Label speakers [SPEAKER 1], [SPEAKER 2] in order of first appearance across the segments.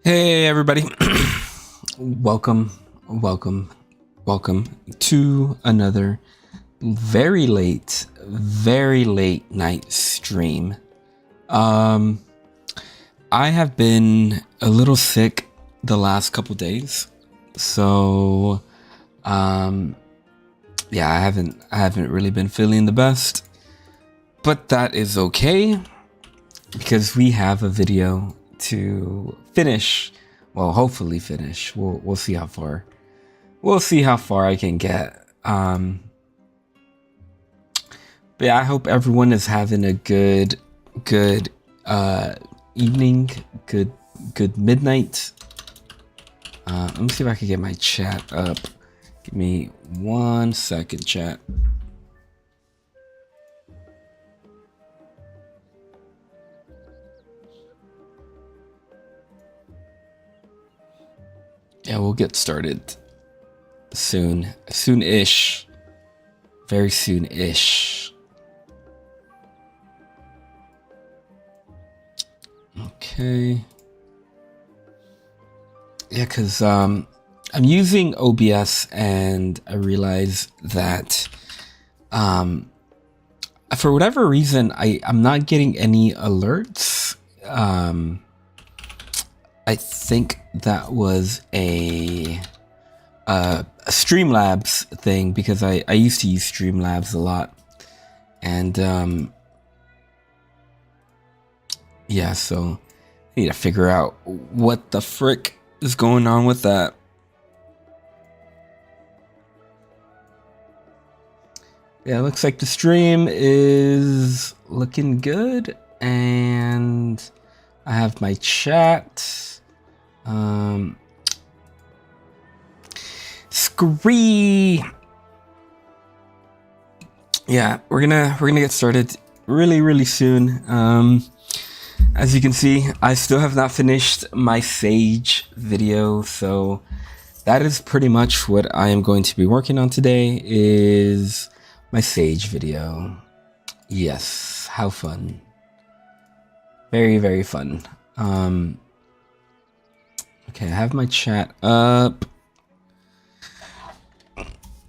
[SPEAKER 1] Hey everybody. welcome, welcome, welcome to another very late night stream. I have been a little sick the last couple days. So yeah, I haven't really been feeling the best. But that is okay because we have a video to finish. Well, hopefully finish. We'll see how far. We'll see how far I can get. But yeah, I hope everyone is having a good evening, good midnight. Let me see if I can get my chat up. Give me 1 second, chat. Yeah, we'll get started soon-ish. Very soon-ish. Okay. Yeah, because I'm using OBS and I realize that for whatever reason I'm not getting any alerts. I think that was a Streamlabs thing because I used to use Streamlabs a lot, and yeah, so I need to figure out what the frick is going on with that. Yeah, it looks like the stream is looking good, and I have my chat. Scree. Yeah, we're gonna get started really soon. As you can see, I still have not finished my Sage video, so that is pretty much what I am going to be working on today, is my Sage video. Yes, how fun. Very fun. Okay, I have my chat up.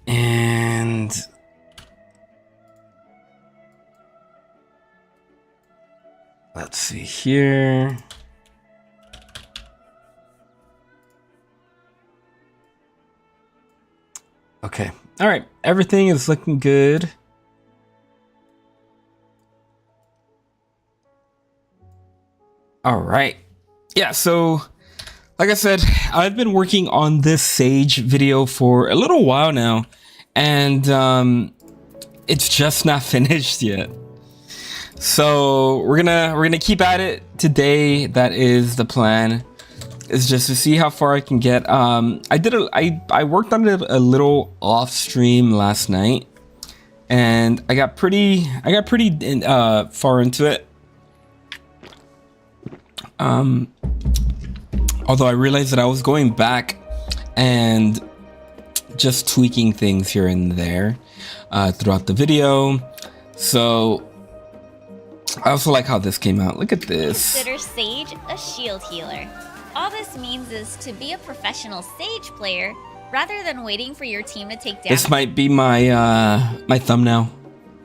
[SPEAKER 1] And let's see here. Okay. All right. Everything is looking good. All right. Yeah, so like I said, I've been working on this Sage video for a little while now, and it's just not finished yet. So we're gonna keep at it today. That is the plan. Is just to see how far I can get. I worked on it a little off stream last night, and I got pretty far into it. Although I realized that I was going back and just tweaking things here and there throughout the video. So I also like how this came out. Look at this.
[SPEAKER 2] Consider Sage a shield healer. All this means is to be a professional Sage player rather than waiting for your team to take damage.
[SPEAKER 1] This might be my my thumbnail.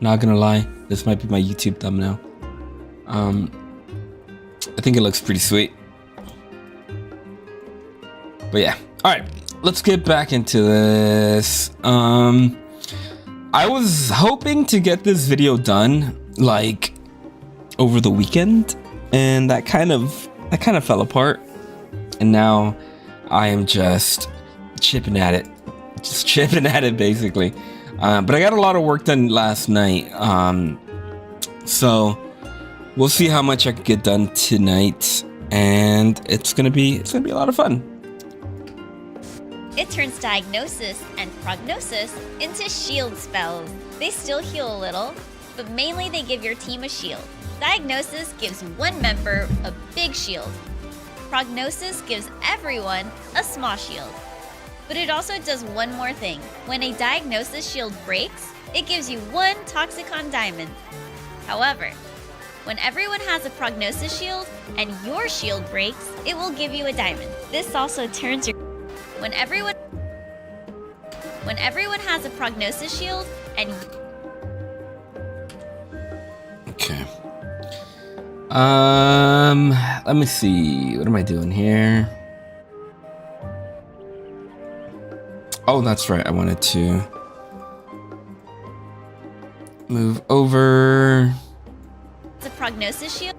[SPEAKER 1] Not gonna lie, this might be my YouTube thumbnail. I think it looks pretty sweet. But yeah, all right, let's get back into this. I was hoping to get this video done like over the weekend, and that kind of fell apart. And now I am just chipping at it basically. But I got a lot of work done last night. So we'll see how much I can get done tonight, and it's gonna be a lot of fun.
[SPEAKER 2] It turns Diagnosis and Prognosis into shield spells. They still heal a little, but mainly they give your team a shield. Diagnosis gives one member a big shield. Prognosis gives everyone a small shield. But it also does one more thing. When a Diagnosis shield breaks, it gives you one Toxicon diamond. However, When everyone has a prognosis shield and your shield breaks, it will give you a diamond. This also turns your... When everyone has a prognosis shield and...
[SPEAKER 1] Okay. Let me see. What am I doing here? Oh, that's right. I wanted to move over.
[SPEAKER 2] It's a prognosis shield.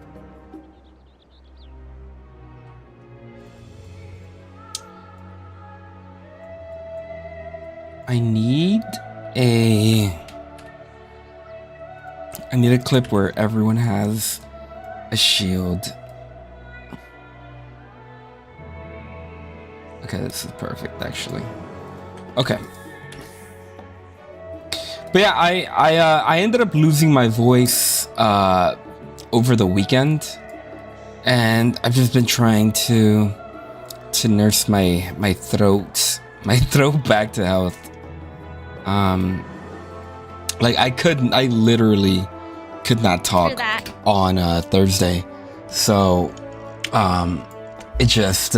[SPEAKER 1] I need a clip where everyone has a shield. Okay, this is perfect actually. Okay. But yeah, I ended up losing my voice over the weekend, and I've just been trying to nurse my throat back to health. Like I literally could not talk on Thursday, so it just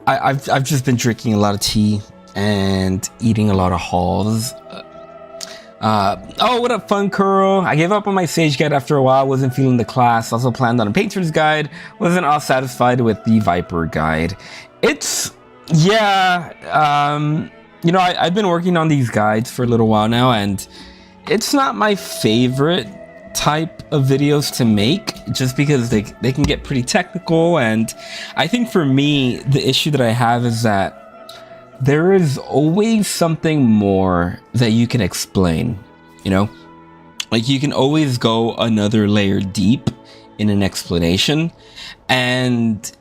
[SPEAKER 1] I've just been drinking a lot of tea and eating a lot of halls. Oh, what up, Fun Curl? I gave up on my Sage Guide after a while. Wasn't feeling the class. Also planned on a Painter's Guide. Wasn't all satisfied with the Viper Guide. It's, yeah, you know, I've been working on these guides for a little while now, and it's not my favorite type of videos to make, just because they can get pretty technical. And I think for me, the issue that I have is that there is always something more that you can explain, you know? Like, you can always go another layer deep in an explanation. And,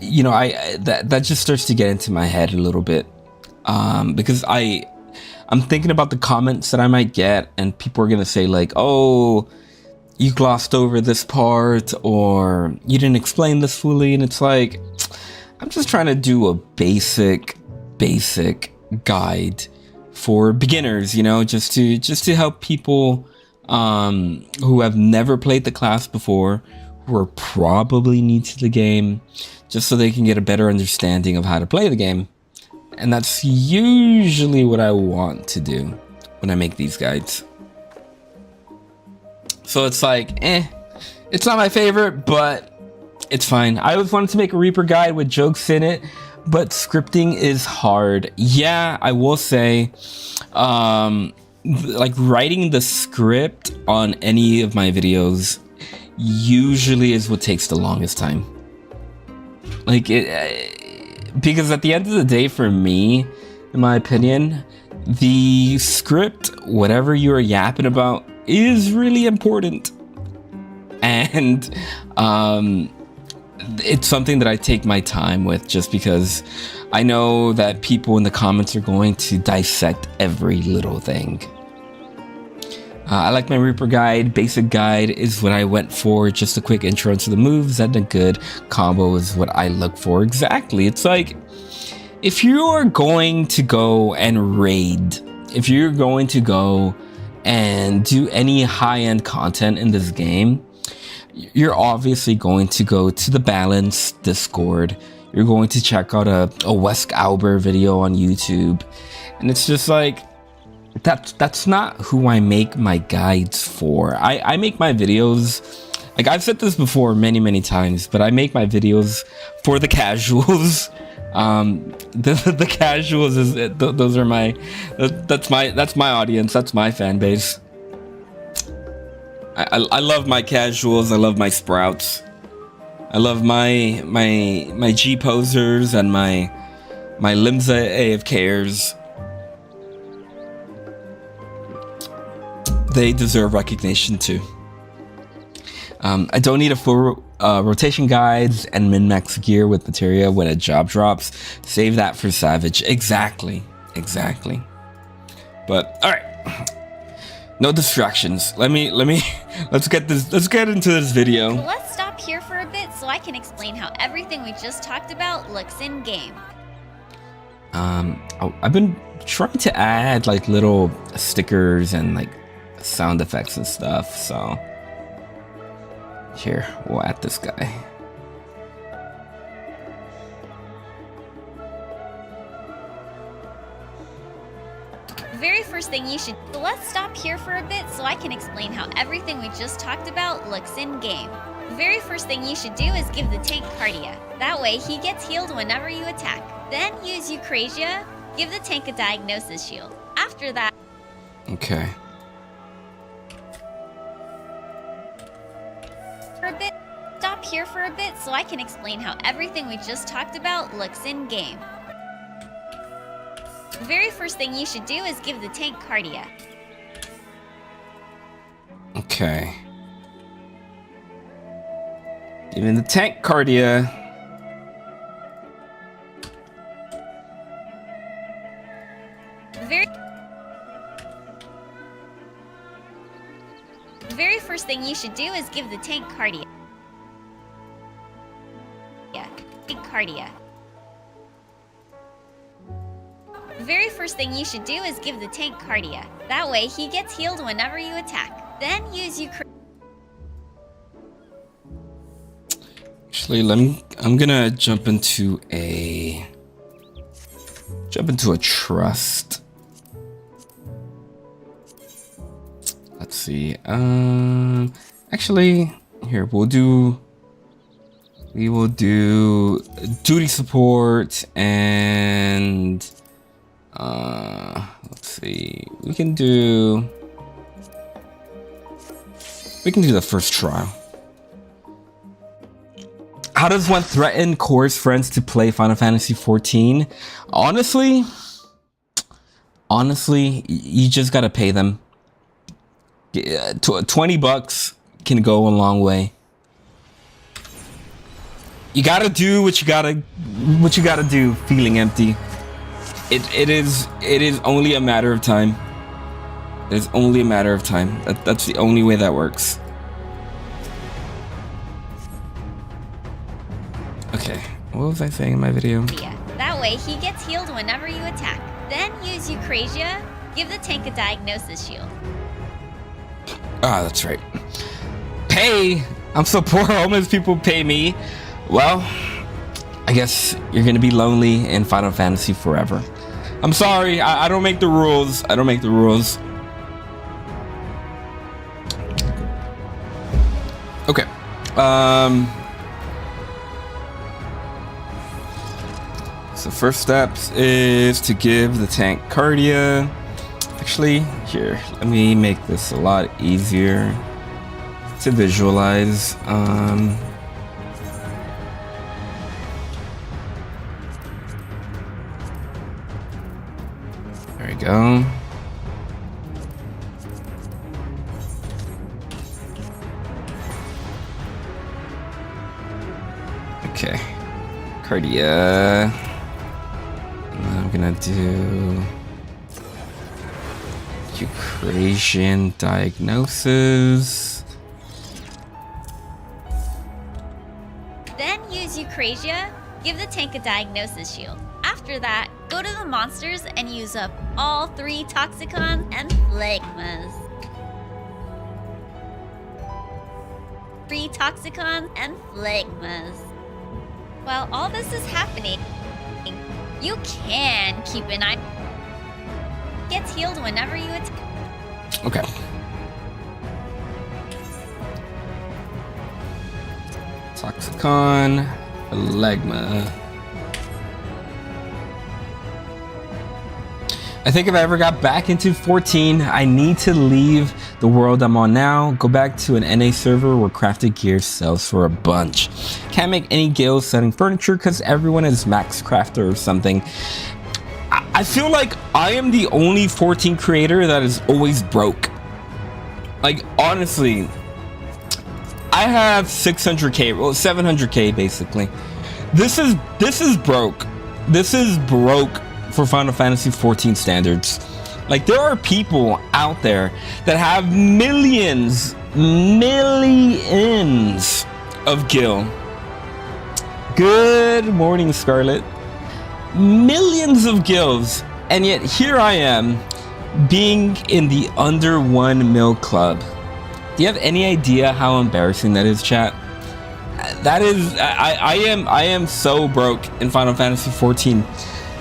[SPEAKER 1] you know, that just starts to get into my head a little bit. Because I'm thinking about the comments that I might get, and people are gonna say like, oh, you glossed over this part, or you didn't explain this fully. And it's like, I'm just trying to do a basic guide for beginners, you know, just to help people who have never played the class before, who are probably new to the game, just so they can get a better understanding of how to play the game. And that's usually what I want to do when I make these guides. So it's like, it's not my favorite, but it's fine. I always wanted to make a Reaper guide with jokes in it, but scripting is hard. Yeah, I will say, like, writing the script on any of my videos usually is what takes the longest time. Like, because at the end of the day, for me, in my opinion, the script, whatever you're yapping about, is really important. And it's something that I take my time with, just because I know that people in the comments are going to dissect every little thing. I like my Reaper guide. Basic guide is what I went for. Just a quick intro into the moves, and a good combo is what I look for. Exactly. It's like, if you are going to go and raid, if you're going to go and do any high-end content in this game, you're obviously going to go to the Balance Discord. You're going to check out a Wesk Albert video on YouTube. And it's just like, that's not who I make my guides for. I make my videos, like I've said this before many times, but I make my videos for the casuals. The casuals is those are my that's my audience, that's my fan base. I love my casuals, I love my sprouts, I love my G posers and my Limsa AFKers. They deserve recognition too. I don't need a full rotation guides and min-max gear with materia when a job drops. Save that for Savage. Exactly. But all right, no distractions. Let's get into this video.
[SPEAKER 2] Well, let's stop here for a bit so I can explain how everything we just talked about looks in game.
[SPEAKER 1] I've been trying to add like little stickers and like sound effects and stuff, so Here, we'll add this guy.
[SPEAKER 2] Very first thing you should... So let's stop here for a bit so I can explain how everything we just talked about looks in-game. Very first thing you should do is give the tank Cardia. That way, he gets healed whenever you attack. Then use Eucrasia, give the tank a Diagnosis shield. After that...
[SPEAKER 1] Okay.
[SPEAKER 2] For a bit... Stop here for a bit so I can explain how everything we just talked about looks in-game. The very first thing you should do is give the tank Cardia.
[SPEAKER 1] Okay. Giving the tank Cardia.
[SPEAKER 2] The very first thing you should do is give the tank Cardia. Tank Cardia. The very first thing you should do is give the tank Cardia. That way, he gets healed whenever you attack. Then use Eucrasia.
[SPEAKER 1] Actually, I'm gonna jump into a trust. Let's see. Actually, here we will do duty support and let's see. We can do the first trial. How does one threaten Core's friends to play Final Fantasy XIV? Honestly, you just gotta pay them. $20 can go a long way. You gotta do what you gotta do. Feeling empty. It is only a matter of time. It's only a matter of time. That's the only way that works. Okay, what was I saying in my video?
[SPEAKER 2] That way, he gets healed whenever you attack. Then use Eucrasia, give the tank a Diagnosis shield.
[SPEAKER 1] Ah, that's right. Pay! I'm so poor, homeless people pay me. Well, I guess you're gonna be lonely in Final Fantasy forever. I'm sorry, I don't make the rules. I don't make the rules. Okay. So first steps is to give the tank Cardia. Actually, here, let me make this a lot easier to visualize. There we go. Okay, Cardia. And I'm gonna do Eucrasian Diagnosis.
[SPEAKER 2] Then use Eucrasia, give the tank a Diagnosis shield. After that, go to the monsters and use up all 3 Toxicons and Phlegmas. 3 Toxicons and Phlegmas. While all this is happening, you can keep an eye. Gets healed whenever you attack.
[SPEAKER 1] Okay. Toxicon, Phlegma. I think if I ever got back into 14, I need to leave the world I'm on now, go back to an NA server where crafted gear sells for a bunch. Can't make any guilds selling furniture because everyone is max crafter or something. I feel like I am the only 14 creator that is always broke. Like, honestly, I have 600k, well, 700k basically. This is broke. This is broke for Final Fantasy XIV standards. Like, there are people out there that have millions of gil. Good morning, Scarlet. Millions of gills, and yet here I am being in the under 1 mil club. Do you have any idea how embarrassing that is, chat? That is, I am so broke in Final Fantasy 14,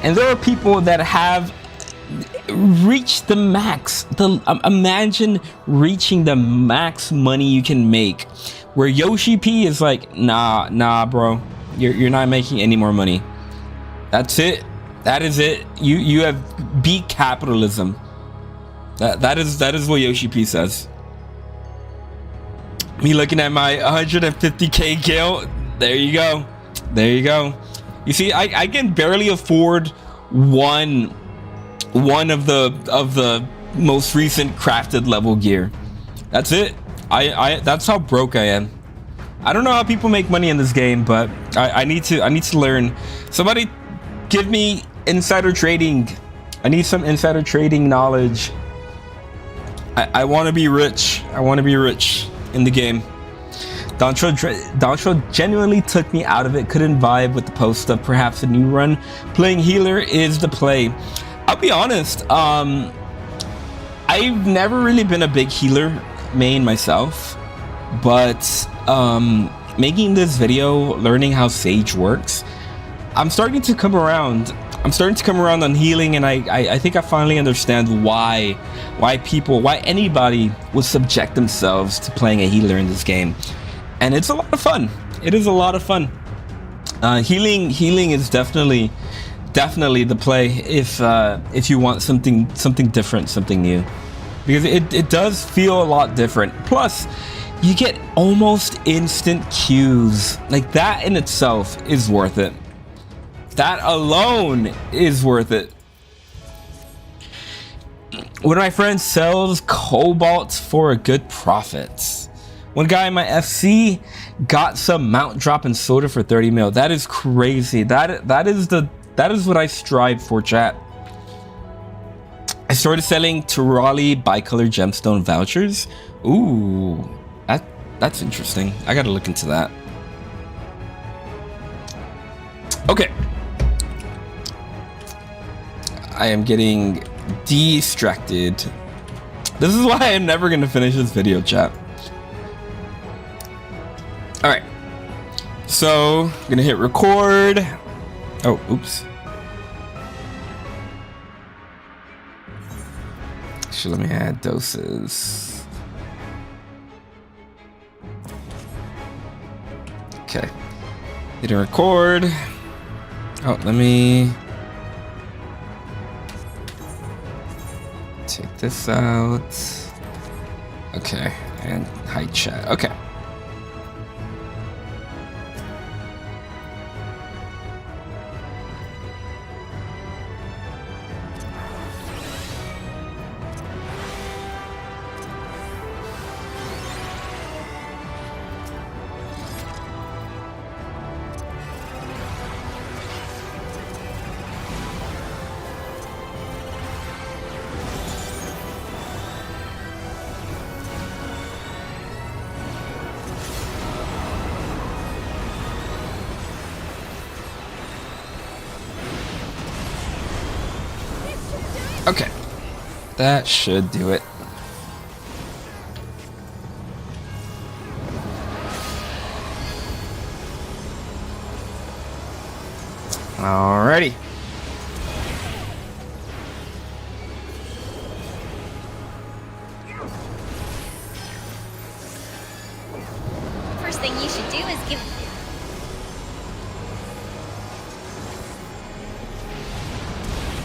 [SPEAKER 1] and there are people that have reached the max. Imagine reaching the max money you can make, where Yoshi P is like, nah, bro, you're not making any more money. That's it. That is it. You have beat capitalism. That is what Yoshi P says. Me looking at my 150k Gale. There you go. There you go. You see, I can barely afford one of the most recent crafted level gear. That's it. That's how broke I am. I don't know how people make money in this game, but I need to learn. Somebody give me insider trading. I need some insider trading knowledge. I want to be rich. I want to be rich in the game. Doncho genuinely took me out of it. Couldn't vibe with the post of perhaps a new run. Playing healer is the play. I'll be honest. I've never really been a big healer main myself, but making this video, learning how Sage works, I'm starting to come around. I'm starting to come around on healing, and I think I finally understand why anybody would subject themselves to playing a healer in this game. And it's a lot of fun. It is a lot of fun. Healing is definitely the play if you want something different, something new, because it does feel a lot different. Plus, you get almost instant Qs. Like, that in itself is worth it. That alone is worth it. One of my friends sells cobalt for a good profit. One guy in my FC got some mount drop and soda for 30 mil. That is crazy. That is what I strive for, chat. I started selling Turali bicolor gemstone vouchers. Ooh, that's interesting. I gotta look into that. Okay. I am getting distracted. This is why I'm never gonna finish this video, chat. All right, so I'm gonna hit record. Oh, oops. Actually, let me add doses. Okay, hitting record. Oh, let me take this out. Okay, and hi chat. Okay. Okay, that should do it. Alrighty.
[SPEAKER 2] First thing you should do is give...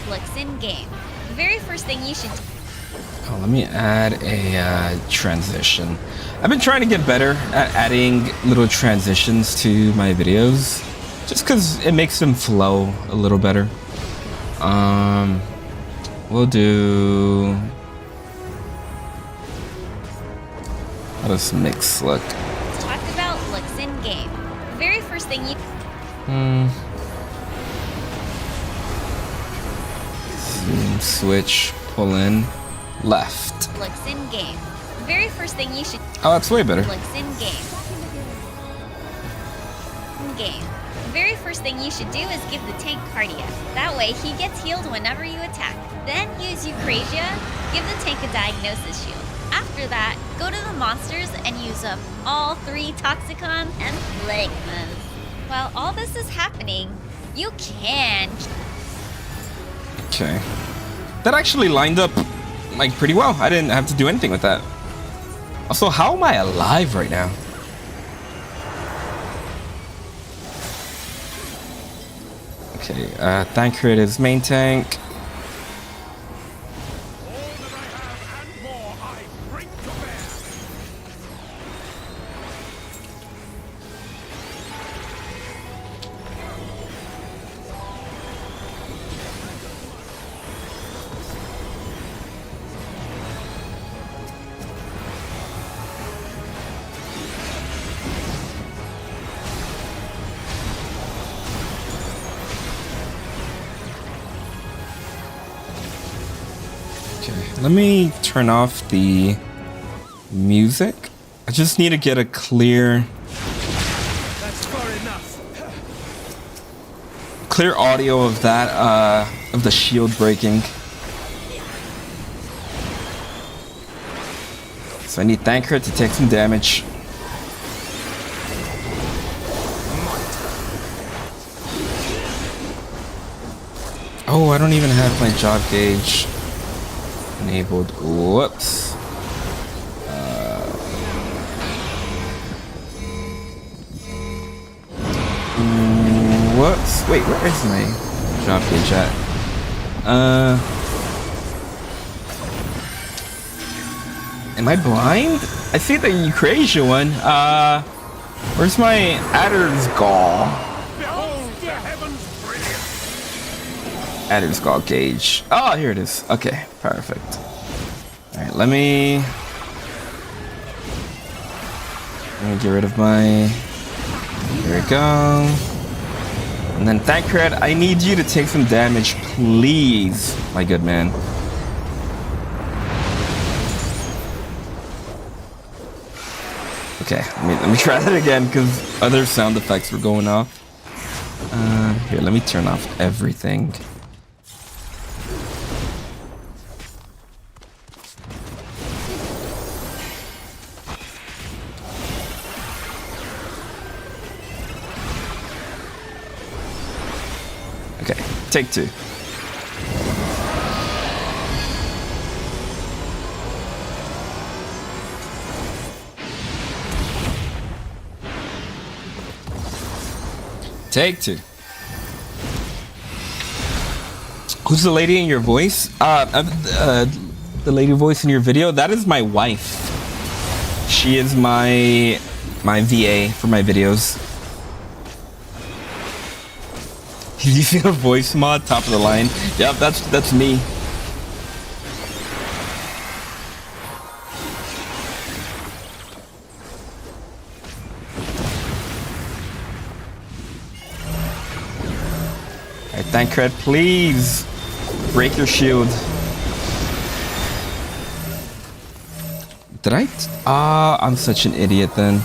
[SPEAKER 2] Looks in game. The very first thing you should...
[SPEAKER 1] Oh, let me add a transition. I've been trying to get better at adding little transitions to my videos, just because it makes them flow a little better. We'll do... How does mix look?
[SPEAKER 2] Let's talk about looks in game. The very first thing you...
[SPEAKER 1] Zoom, switch, pull in, left.
[SPEAKER 2] Looks in game. The very first thing you should...
[SPEAKER 1] Oh, that's way better.
[SPEAKER 2] Looks in game. In game. The very first thing you should do is give the tank cardiac. That way, he gets healed whenever you attack. Then use Eucrasia. Give the tank a diagnosis shield. After that, go to the monsters and use up all 3 Toxicons and Phlegmas. While all this is happening, you can...
[SPEAKER 1] Okay. That actually lined up, like, pretty well. I didn't have to do anything with that. Also, how am I alive right now? Okay, Thancred is main tank. Let me turn off the music. I just need to get a clear...
[SPEAKER 3] That's far enough.
[SPEAKER 1] Clear audio of that, of the shield breaking. So I need Thancred to take some damage. Oh, I don't even have my job gauge enabled. Whoops. Whoops. Wait, where is my job gauge at? Am I blind? I see the Eucrasia one. Where's my Adder's Gall?
[SPEAKER 3] Behold the heavens brilliant.
[SPEAKER 1] Adder's Gall gauge. Oh, here it is. Okay, perfect. Alright, let me get rid of my... Here we go. And then Thancred, I need you to take some damage, please, my good man. Okay, let me try that again because other sound effects were going off. Here, let me turn off everything. Okay, take 2. Take 2. Who's the lady in your voice? The lady voice in your video? That is my wife. She is my VA for my videos. You see a voice mod, top of the line? Yep, that's me. Alright, Thancred, please break your shield. Did I? I'm such an idiot then.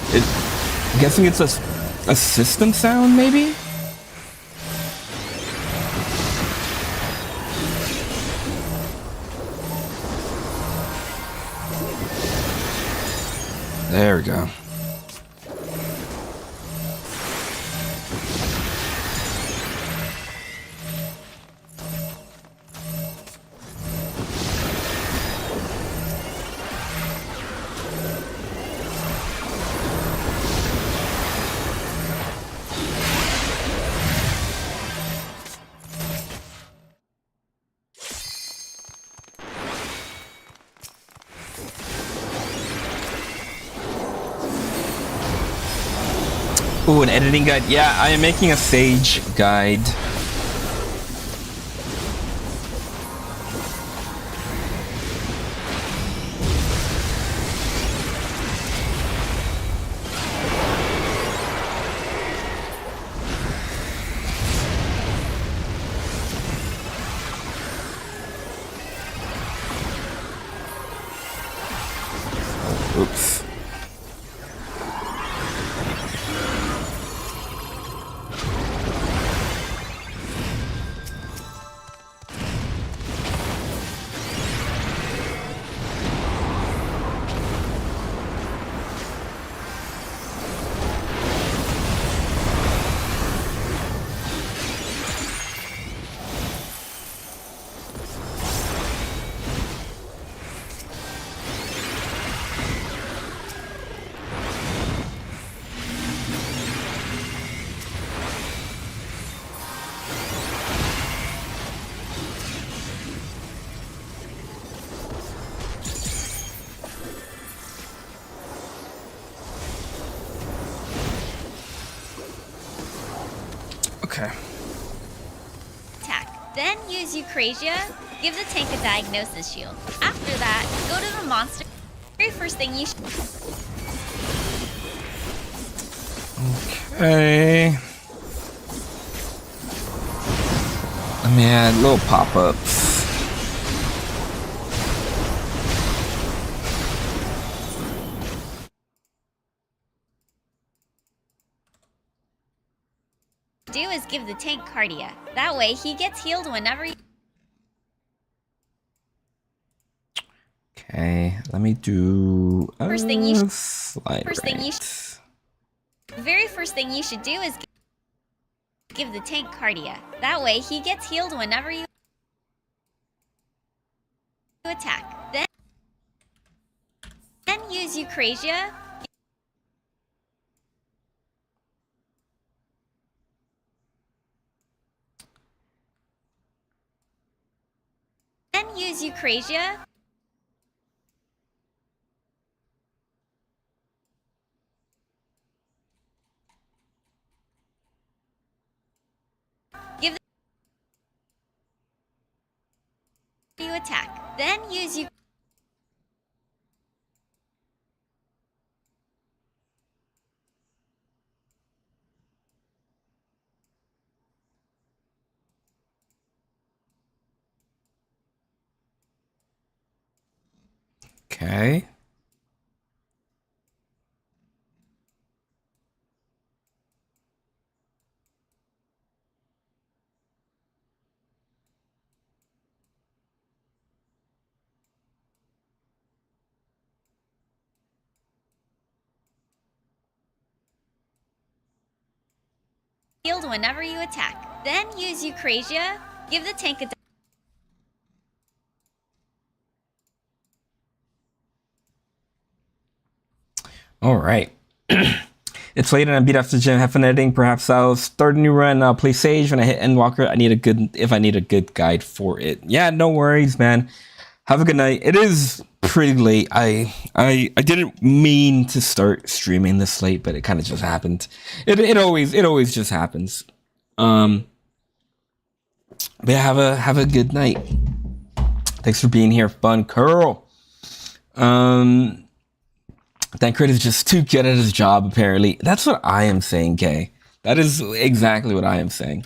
[SPEAKER 1] I'm guessing it's a system sound, maybe? There we go. Ooh, an editing guide. Yeah, I am making a Sage guide. Oops. Okay.
[SPEAKER 2] Attack. Then use Eucrasia. Give the tank a diagnosis shield. After that, go to the monster. Very first thing you
[SPEAKER 1] Okay. Let me add little pop-ups.
[SPEAKER 2] do is give the tank Cardia. That way, he gets healed whenever you...
[SPEAKER 1] Okay, let me do
[SPEAKER 2] First thing you
[SPEAKER 1] slide
[SPEAKER 2] first thing you
[SPEAKER 1] right.
[SPEAKER 2] The very first thing you should do is give the tank Cardia. That way, he gets healed whenever you attack. Then use Eucrasia. Then use Eucrasia. Give you attack. Then use you.
[SPEAKER 1] Okay.
[SPEAKER 2] Healed whenever you attack. Then use Eucrasia. Give the tank a.
[SPEAKER 1] All right. It's late and I beat after the gym. Have fun editing. Perhaps I'll start a new run. I'll play Sage when I hit Endwalker. I need a good guide for it. Yeah, no worries, man. Have a good night. It is pretty late. I didn't mean to start streaming this late, but it kind of just happened. It always just happens. But yeah, have a good night. Thanks for being here, Fun Curl. Thancred is just too good at his job, apparently. That's what I am saying, Kay. That is exactly what I am saying.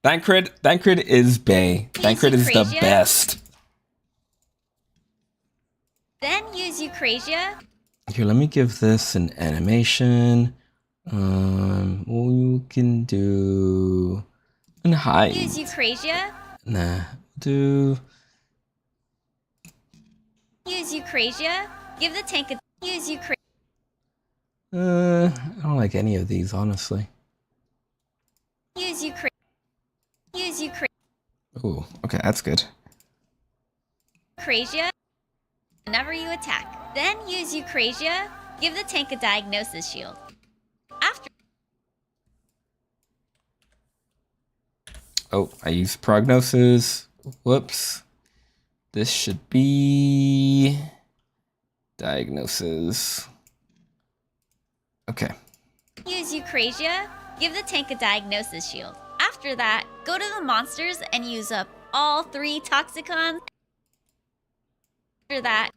[SPEAKER 1] Thancred is Bay. Thancred is the best.
[SPEAKER 2] Then use Eucrasia.
[SPEAKER 1] Here, let me give this an animation. We can do an hide.
[SPEAKER 2] Use Eucrasia.
[SPEAKER 1] Nah, do.
[SPEAKER 2] Use Eucrasia. Give the tank a. Use Eucrasia.
[SPEAKER 1] I don't like any of these, honestly.
[SPEAKER 2] Use Eucrasia. Use Eucrasia.
[SPEAKER 1] Ooh, okay, that's good.
[SPEAKER 2] Eucrasia. Whenever you attack. Then use Eucrasia. Give the tank a diagnosis shield. After.
[SPEAKER 1] Oh, I used prognosis. Whoops. This should be diagnosis. Okay.
[SPEAKER 2] Use Eucrasia. Give the tank a diagnosis shield. After that, go to the monsters and use up all 3 Toxicons. After that,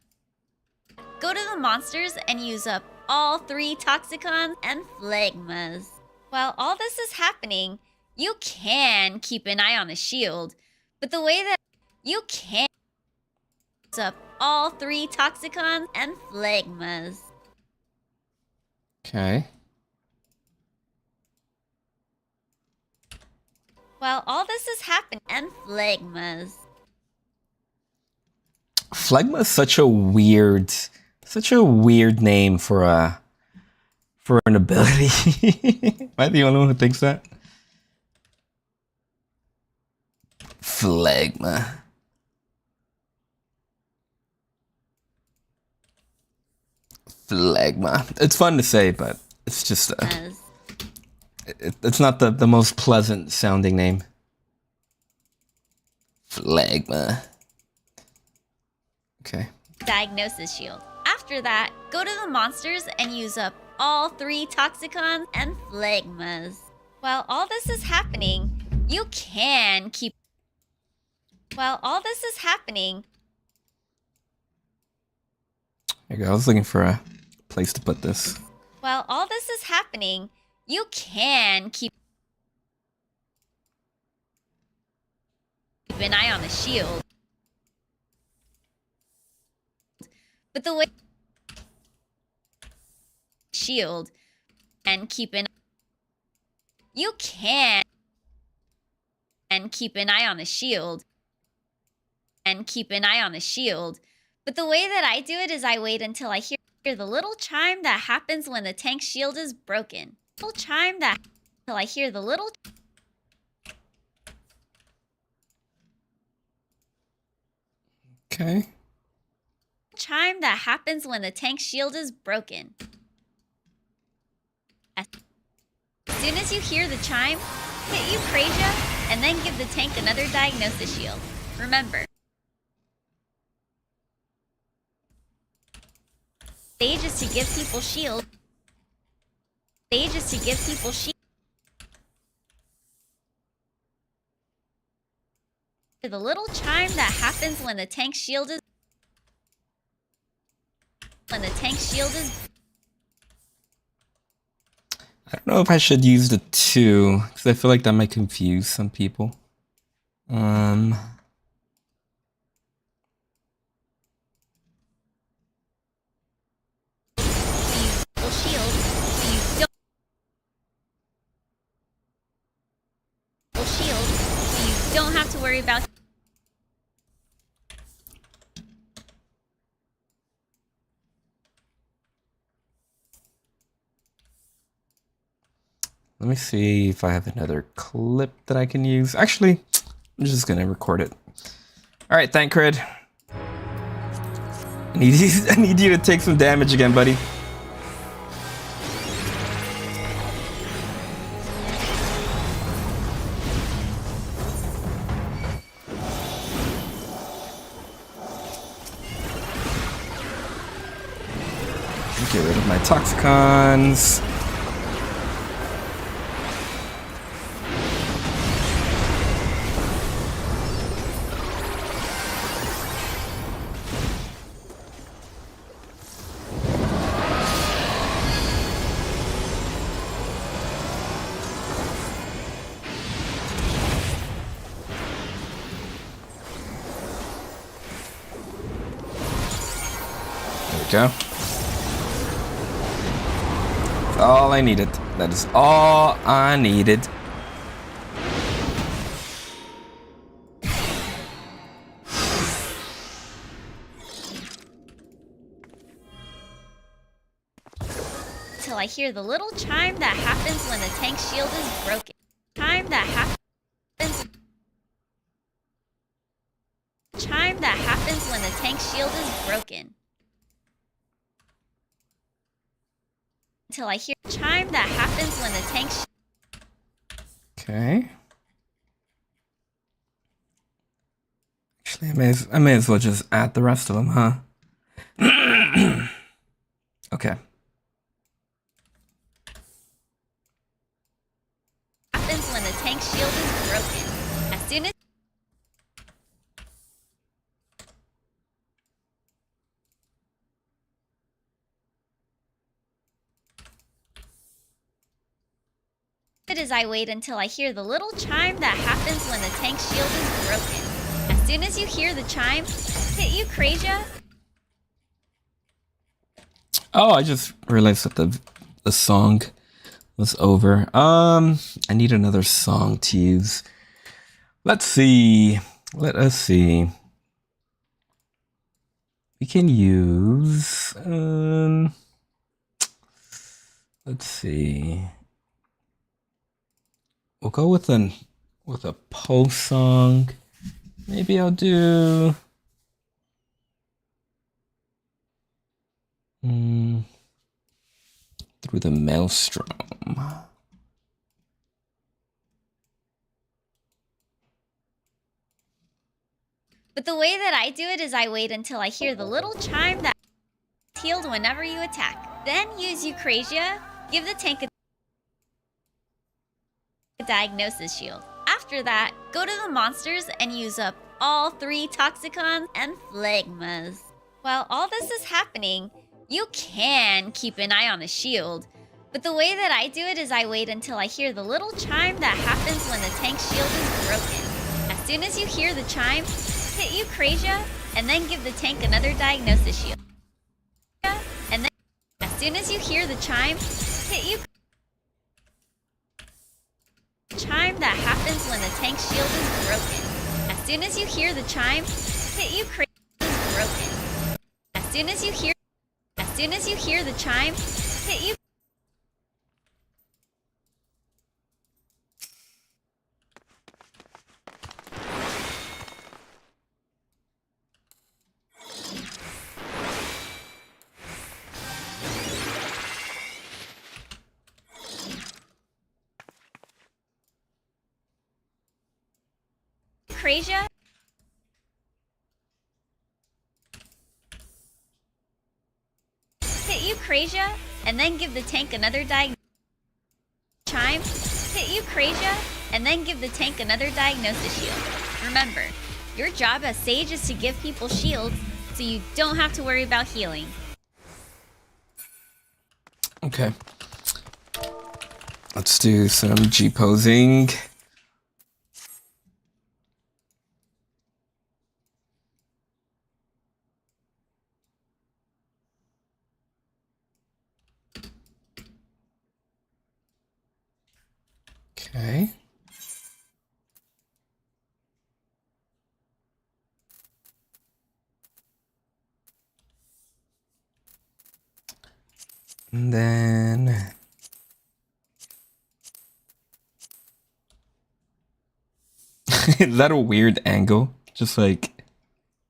[SPEAKER 2] go to the monsters and use up all 3 Toxicons and Phlegmas. While all this is happening, you can keep an eye on the shield, but the way that you can use up all 3 Toxicons and Phlegmas.
[SPEAKER 1] Okay.
[SPEAKER 2] While all this is happening, and Phlegmas.
[SPEAKER 1] Phlegma is such a weird name for an ability. Am I the only one who thinks that? Phlegma. Phlegma. It's fun to say, but it's just it's not the most pleasant sounding name. Phlegma. Okay.
[SPEAKER 2] Diagnosis shield. After that, go to the monsters and use up all 3 Toxicons and Phlegmas. While all this is happening, you can keep... While all this is happening...
[SPEAKER 1] There you go. I was looking for a place to put this.
[SPEAKER 2] While all this is happening, you can keep an eye on the shield. But the way... Shield and keep an... You can and keep an eye on the shield. And keep an eye on the shield. But the way that I do it is I wait until I hear the little chime that happens when the tank shield is broken. Little chime that... Until I hear the little...
[SPEAKER 1] Okay.
[SPEAKER 2] Chime that happens when the tank shield is broken. As soon as you hear the chime, hit Eucrasia, and then give the tank another diagnosis shield. Remember, stage is to give people shield. Stage is to give people shield. The little chime that happens when the tank shield is... When the tank shield is...
[SPEAKER 1] I don't know if I should use the 2, because I feel like that might confuse some people.
[SPEAKER 2] People shield, so you don't... People shield, so you don't have to worry about...
[SPEAKER 1] Let me see if I have another clip that I can use. Actually, I'm just gonna record it. All right, Thancred. I need you to take some damage again, buddy. Get rid of my Toxicons. Go. That's all I needed. That is all I needed.
[SPEAKER 2] Till I hear the little chime that happens when the tank shield is broken. Chime that happens... Chime that happens when the tank shield is broken. Until I hear chime that happens when the tank...
[SPEAKER 1] Okay. Actually, I may as well just add the rest of them, huh? Okay.
[SPEAKER 2] Happens when the tank shield is broken. As soon as... As I wait until I hear the little chime that happens when the tank shield is broken. As soon as you hear the chime, hit Eucrasia.
[SPEAKER 1] Oh, I just realized that the song was over. I need another song to use. Let's see. Let us see. We can use let's see. We'll go with a post song. Maybe I'll do Through the Maelstrom.
[SPEAKER 2] But the way that I do it is I wait until I hear the little chime that healed whenever you attack. Then use Eucrasia, give the tank a... Diagnosis Shield. After that, go to the monsters and use up all 3 Toxicons and Phlegmas. While all this is happening, you can keep an eye on the shield, but the way that I do it is I wait until I hear the little chime that happens when the tank's shield is broken. As soon as you hear the chime, hit Eucrasia, and then give the tank another Diagnosis Shield. And then, as soon as you hear the chime, hit Eucrasia. Chime that happens when the tank's shield is broken. As soon as you hear the chime, hit Eucrasia is broken. As soon as you hear the chime, hit you. Eucrasia. Hit Eucrasia, and then give the tank another chime. Hit Eucrasia, and then give the tank another Diagnosis Shield. Remember, your job as Sage is to give people shields, so you don't have to worry about healing.
[SPEAKER 1] Okay. Let's do some G-posing. Okay. And then is that a weird angle? Just like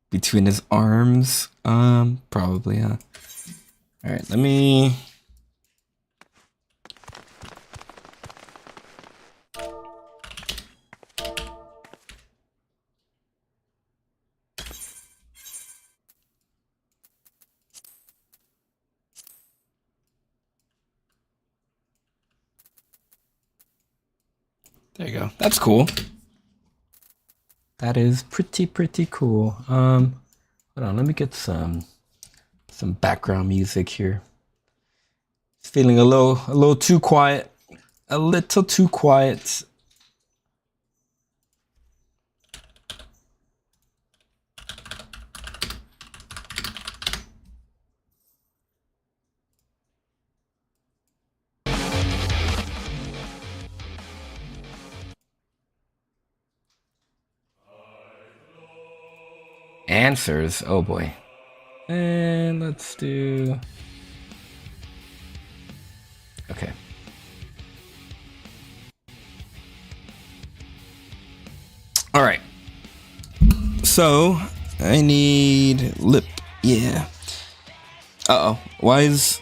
[SPEAKER 1] between his arms? Probably, huh? Alright, let me there you go. That's cool. That is pretty cool. Hold on, let me get some background music here. It's feeling a little too quiet. A little too quiet. Answers, oh boy. And let's do, okay. All right. So I need lip, yeah. Uh-oh, why is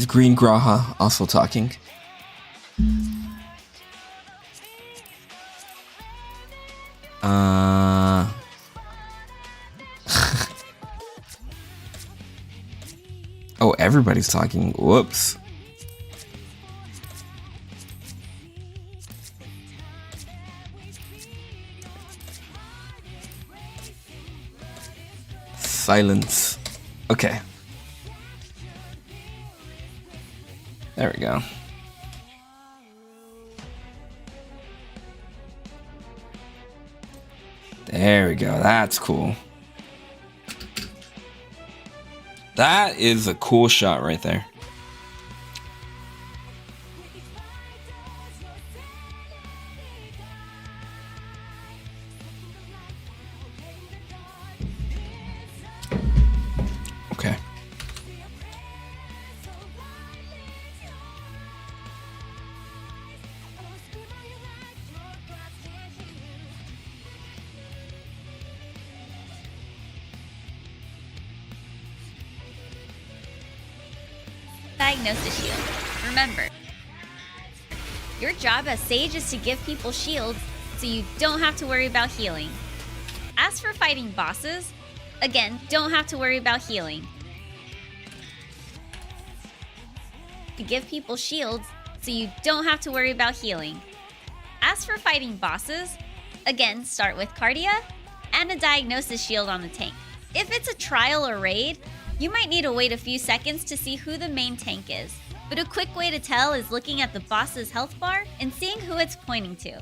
[SPEAKER 1] Green Graha also talking? Oh, everybody's talking. Whoops. Silence. Okay. There we go. There we go. That's cool. That is a cool shot right there. Okay.
[SPEAKER 2] Diagnosis Shield. Remember, your job as Sage is to give people shields, so you don't have to worry about healing. As for fighting bosses, again, don't have to worry about healing. To give people shields, so you don't have to worry about healing. As for fighting bosses, again, start with Cardia and a Diagnosis shield on the tank. If it's a trial or raid, you might need to wait a few seconds to see who the main tank is. But a quick way to tell is looking at the boss's health bar and seeing who it's pointing to.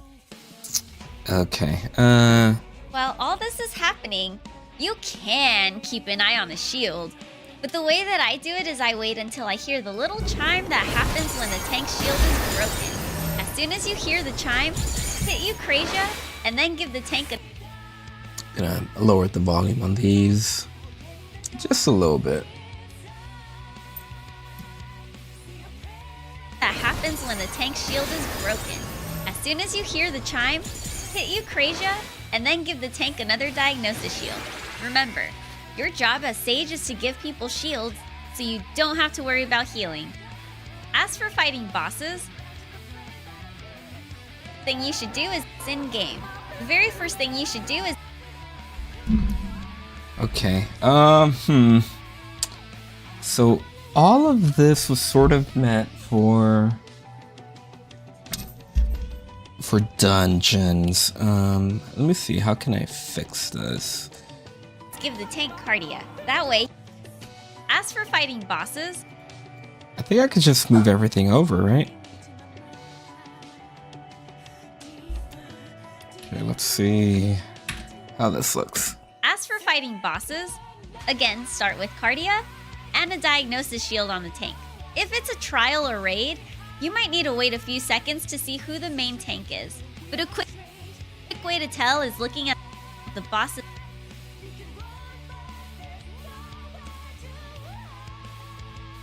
[SPEAKER 1] Okay,
[SPEAKER 2] While all this is happening, you can keep an eye on the shield. But the way that I do it is I wait until I hear the little chime that happens when the tank's shield is broken. As soon as you hear the chime, hit Eucrasia and then give the tank a...
[SPEAKER 1] gonna lower the volume on these just a little bit.
[SPEAKER 2] That happens when the tank's shield is broken. As soon as you hear the chime, hit Eucrasia and then give the tank another Diagnosis shield. Remember, your job as Sage is to give people shields so you don't have to worry about healing. As for fighting bosses, the thing you should do is in-game. The very first thing you should do is...
[SPEAKER 1] Okay, so all of this was sort of meant for dungeons. Let me see, how can I fix this?
[SPEAKER 2] give the tank Cardia. That way, as for fighting bosses,
[SPEAKER 1] I think I could just move everything over, right? Okay, let's see how this looks.
[SPEAKER 2] as for fighting bosses, again, start with Cardia and a Diagnosis shield on the tank. If it's a trial or raid, you might need to wait a few seconds to see who the main tank is. But a quick way to tell is looking at the boss.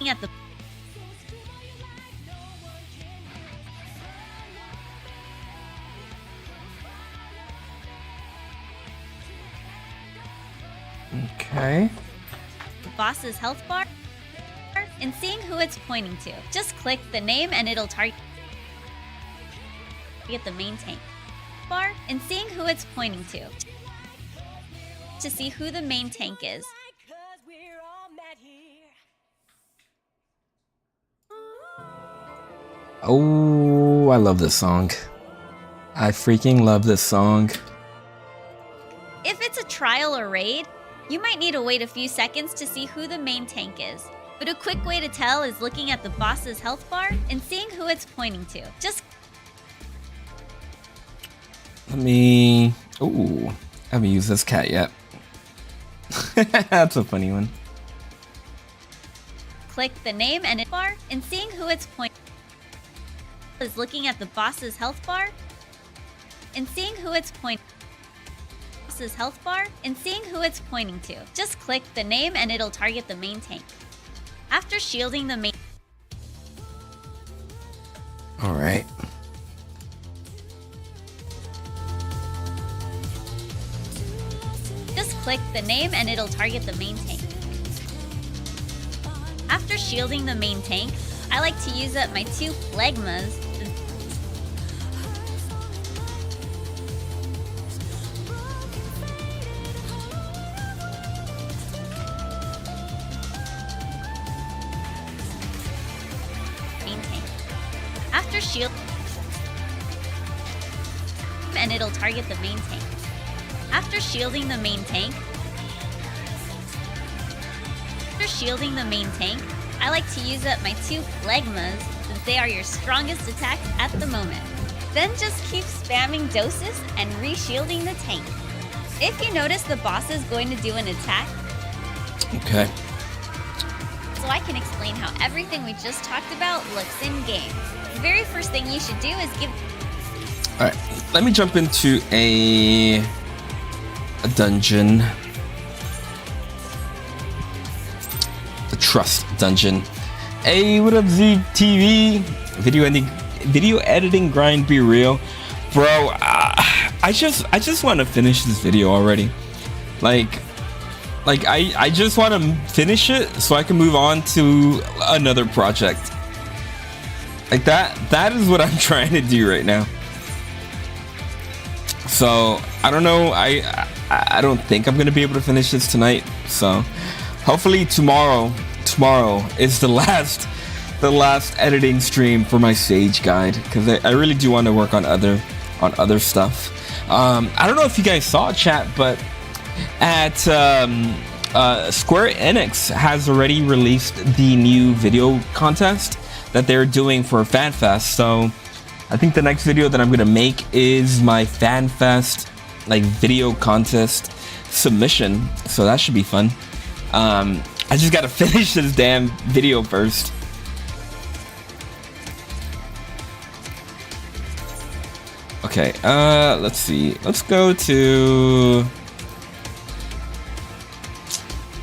[SPEAKER 2] At the
[SPEAKER 1] Okay.
[SPEAKER 2] boss's health bar and seeing who it's pointing to. Just click the name and it'll target the main tank bar and seeing who it's pointing to see who the main tank is.
[SPEAKER 1] Oh, I love this song. I freaking love this song.
[SPEAKER 2] If it's a trial or raid, you might need to wait a few seconds to see who the main tank is. But a quick way to tell is looking at the boss's health bar and seeing who it's pointing to. Just
[SPEAKER 1] Let me... Ooh, I haven't used this cat yet. That's a funny one.
[SPEAKER 2] click the name and it bar and seeing who it's pointing is looking at the boss's health bar and seeing who it's pointing boss's health bar and seeing who it's pointing to. Just click the name and it'll target the main tank. After shielding the main,
[SPEAKER 1] All right.
[SPEAKER 2] just click the name and it'll target the main tank. After shielding the main tank, I like to use up my 2 phlegmas. Main tank. After shield, and it'll target the main tank. After shielding the main tank, I like to use up my 2 phlegmas since they are your strongest attack at the moment. Then just keep spamming doses and re-shielding the tank. If you notice the boss is going to do an attack,
[SPEAKER 1] Okay.
[SPEAKER 2] so I can explain how everything we just talked about looks in-game. The very first thing you should do is give...
[SPEAKER 1] All right. Let me jump into a dungeon. The Trust Dungeon. Hey, what up, ZTV? Video editing grind be real, bro. I just want to finish this video already. Like I just want to finish it so I can move on to another project. Like that is what I'm trying to do right now. So I don't know. I don't think I'm gonna be able to finish this tonight. So hopefully tomorrow is the last editing stream for my Sage guide, because I really do want to work on other on other stuff. I don't know if you guys saw chat, but at Square Enix has already released the new video contest that they're doing for FanFest. So I think the next video that I'm gonna make is my FanFest like video contest submission. So that should be fun. I just gotta finish this damn video first. Okay, let's see. Let's go to...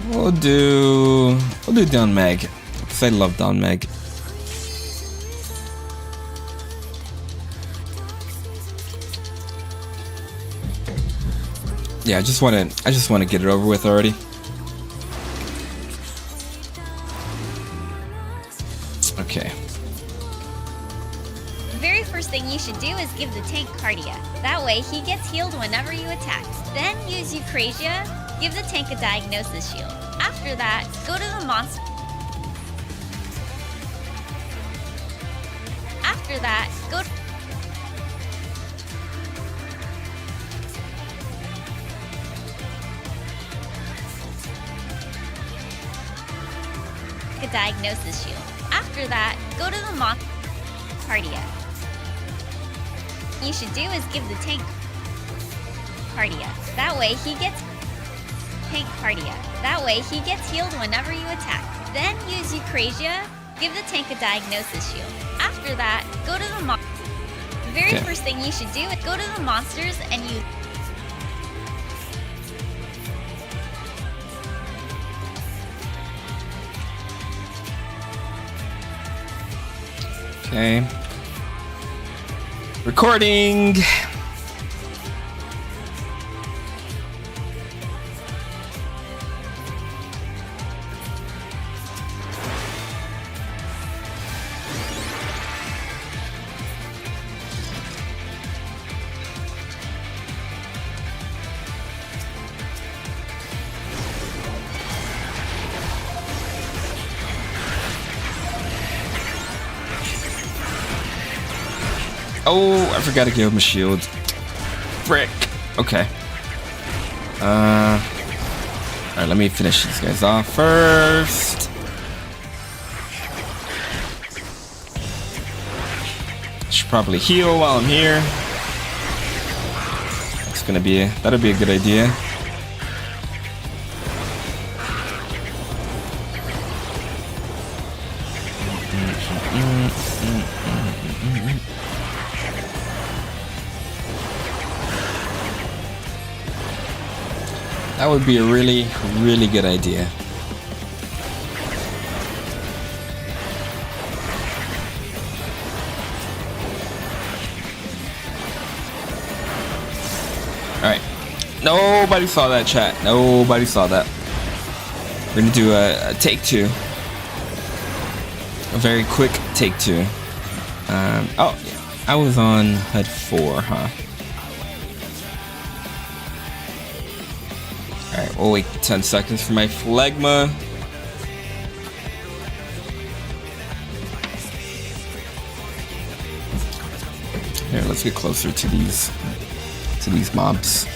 [SPEAKER 1] We'll do Don Meg, because I love Don Meg. Yeah, I just wanna get it over with already. Okay.
[SPEAKER 2] The very first thing you should do is give the tank Cardia. That way he gets healed whenever you attack. Then use Eucrasia, give the tank a Diagnosis shield. After that, go to the monster. After that, go to a Diagnosis shield. After that, go to the monster Cardia. You should do is give the tank Cardia. That way he gets tank Cardia. That way he gets healed whenever you attack. Then use Eucrasia, give the tank a Diagnosis shield. After that, go to the the very first thing you should do is go to the monsters and use
[SPEAKER 1] Okay. Recording. Oh, I forgot to give him a shield. Frick. Okay. Alright, let me finish these guys off first. Should probably heal while I'm here. That'll be a good idea. That would be a really, really good idea. Alright. Nobody saw that, chat. Nobody saw that. We're gonna do a take two. A very quick take two. Oh, yeah. I was on HUD 4, huh? Alright, we'll wait 10 seconds for my phlegma. Here, let's get closer to these mobs.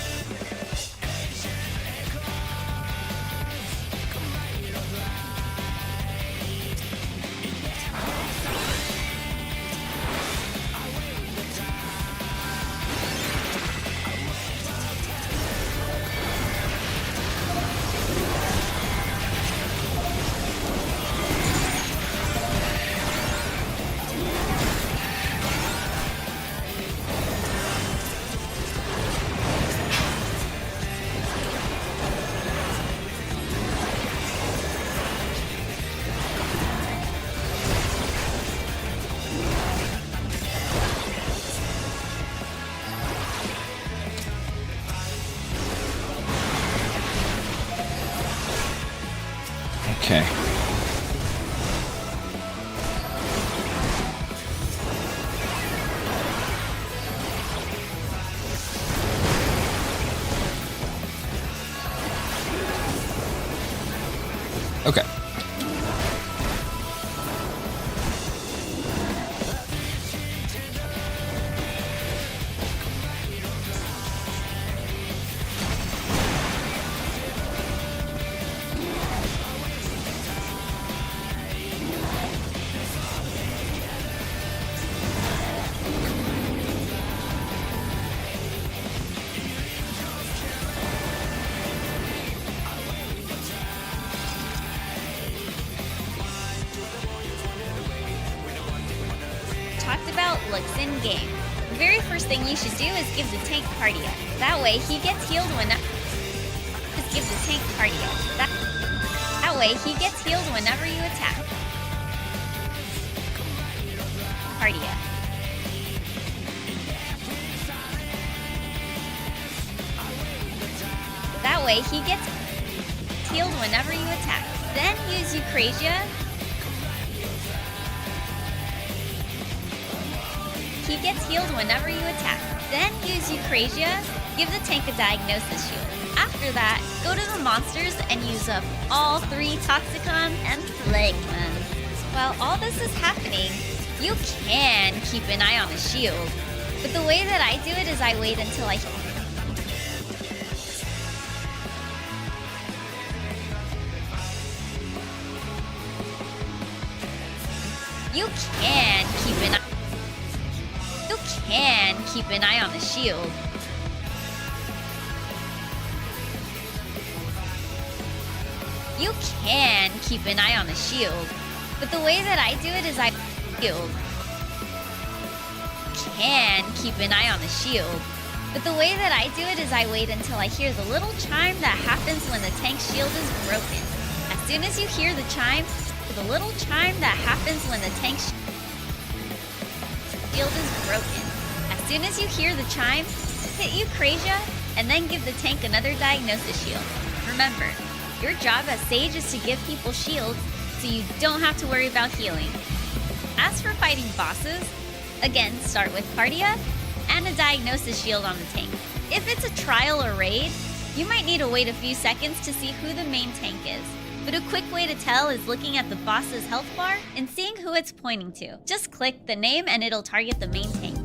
[SPEAKER 1] Okay. Okay.
[SPEAKER 2] looks in game. The very first thing you should do is give the tank cardio. That way he gets healed whenever. Just give the tank cardio. That way he gets healed whenever you attack. Cardio. That way he gets healed whenever you attack. Then use Eucrasia. He gets healed whenever you attack. Then use Eucrasia. Give the tank a diagnosis shield. After that, go to the monsters and use up all 3 Toxicons and Phlegmas. While all this is happening, you can keep an eye on the shield. But the way that I do it is I wait until I... You can keep an eye on the shield. You can keep an eye on the shield. But the way that I do it is I shield. Can keep an eye on the shield. But the way that I do it is I wait until I hear the little chime that happens when the tank shield is broken. As soon as you hear the chime, the little chime that happens when the tank shield is broken. As soon as you hear the chime, hit Eucrasia and then give the tank another diagnosis shield. Remember, your job as Sage is to give people shields so you don't have to worry about healing. As for fighting bosses, again, start with Cardia and a diagnosis shield on the tank. If it's a trial or raid, you might need to wait a few seconds to see who the main tank is. But a quick way to tell is looking at the boss's health bar and seeing who it's pointing to. Just click the name and it'll target the main tank.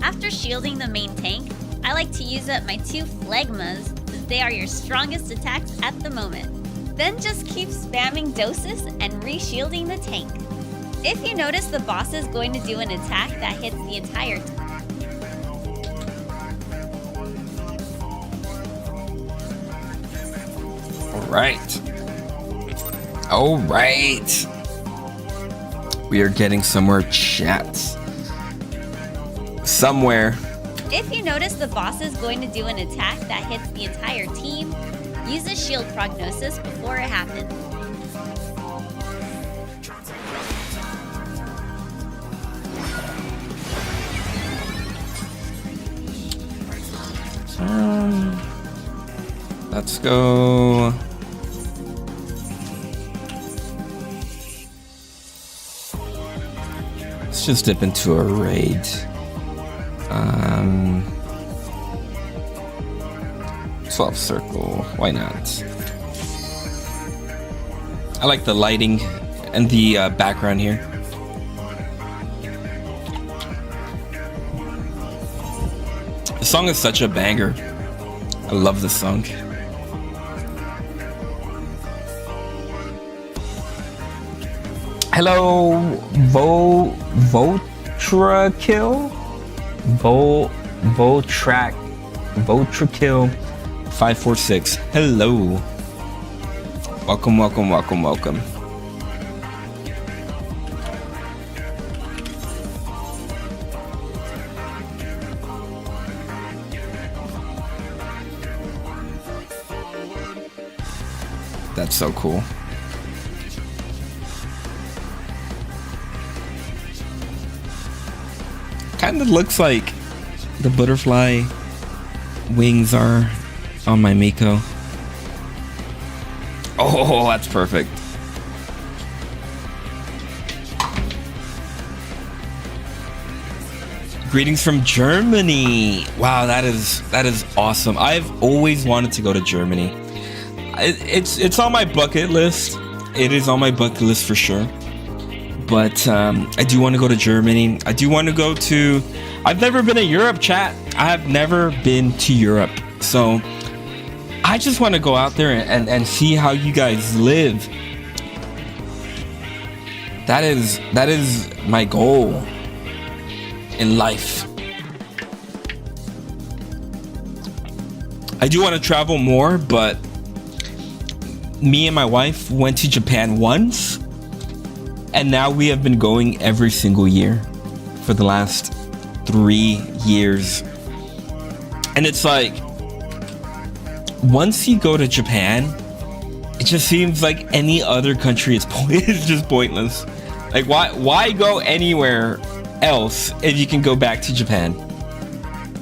[SPEAKER 2] After shielding the main tank, I like to use up my 2 Phlegmas since they are your strongest attacks at the moment. Then just keep spamming doses and re-shielding the tank. If you notice the boss is going to do an attack that hits the entire
[SPEAKER 1] All right. We are getting somewhere, chat. Somewhere.
[SPEAKER 2] If you notice the boss is going to do an attack that hits the entire team, use a shield prognosis before it happens.
[SPEAKER 1] Let's go. Let's just dip into a raid. Swap circle, why not? I like the lighting and the background here. The song is such a banger. I love the song. Hello, Votrakill? Votrakill 546. Hello. Welcome. That's so cool. Kind of looks like the butterfly wings are on my Miko. Oh, that's perfect. Greetings from Germany. Wow, that is awesome. I've always wanted to go to Germany. It's on my bucket list. It is on my bucket list for sure. But I do want to go to Germany. I do want to go to... I've never been to Europe, chat. I have never been to Europe. So I just want to go out there and see how you guys live. That is my goal in life. I do want to travel more, but me and my wife went to Japan once, and now we have been going every single year for the last 3 years. And it's like, once you go to Japan, it just seems like any other country is is just pointless. Like, why go anywhere else if you can go back to Japan?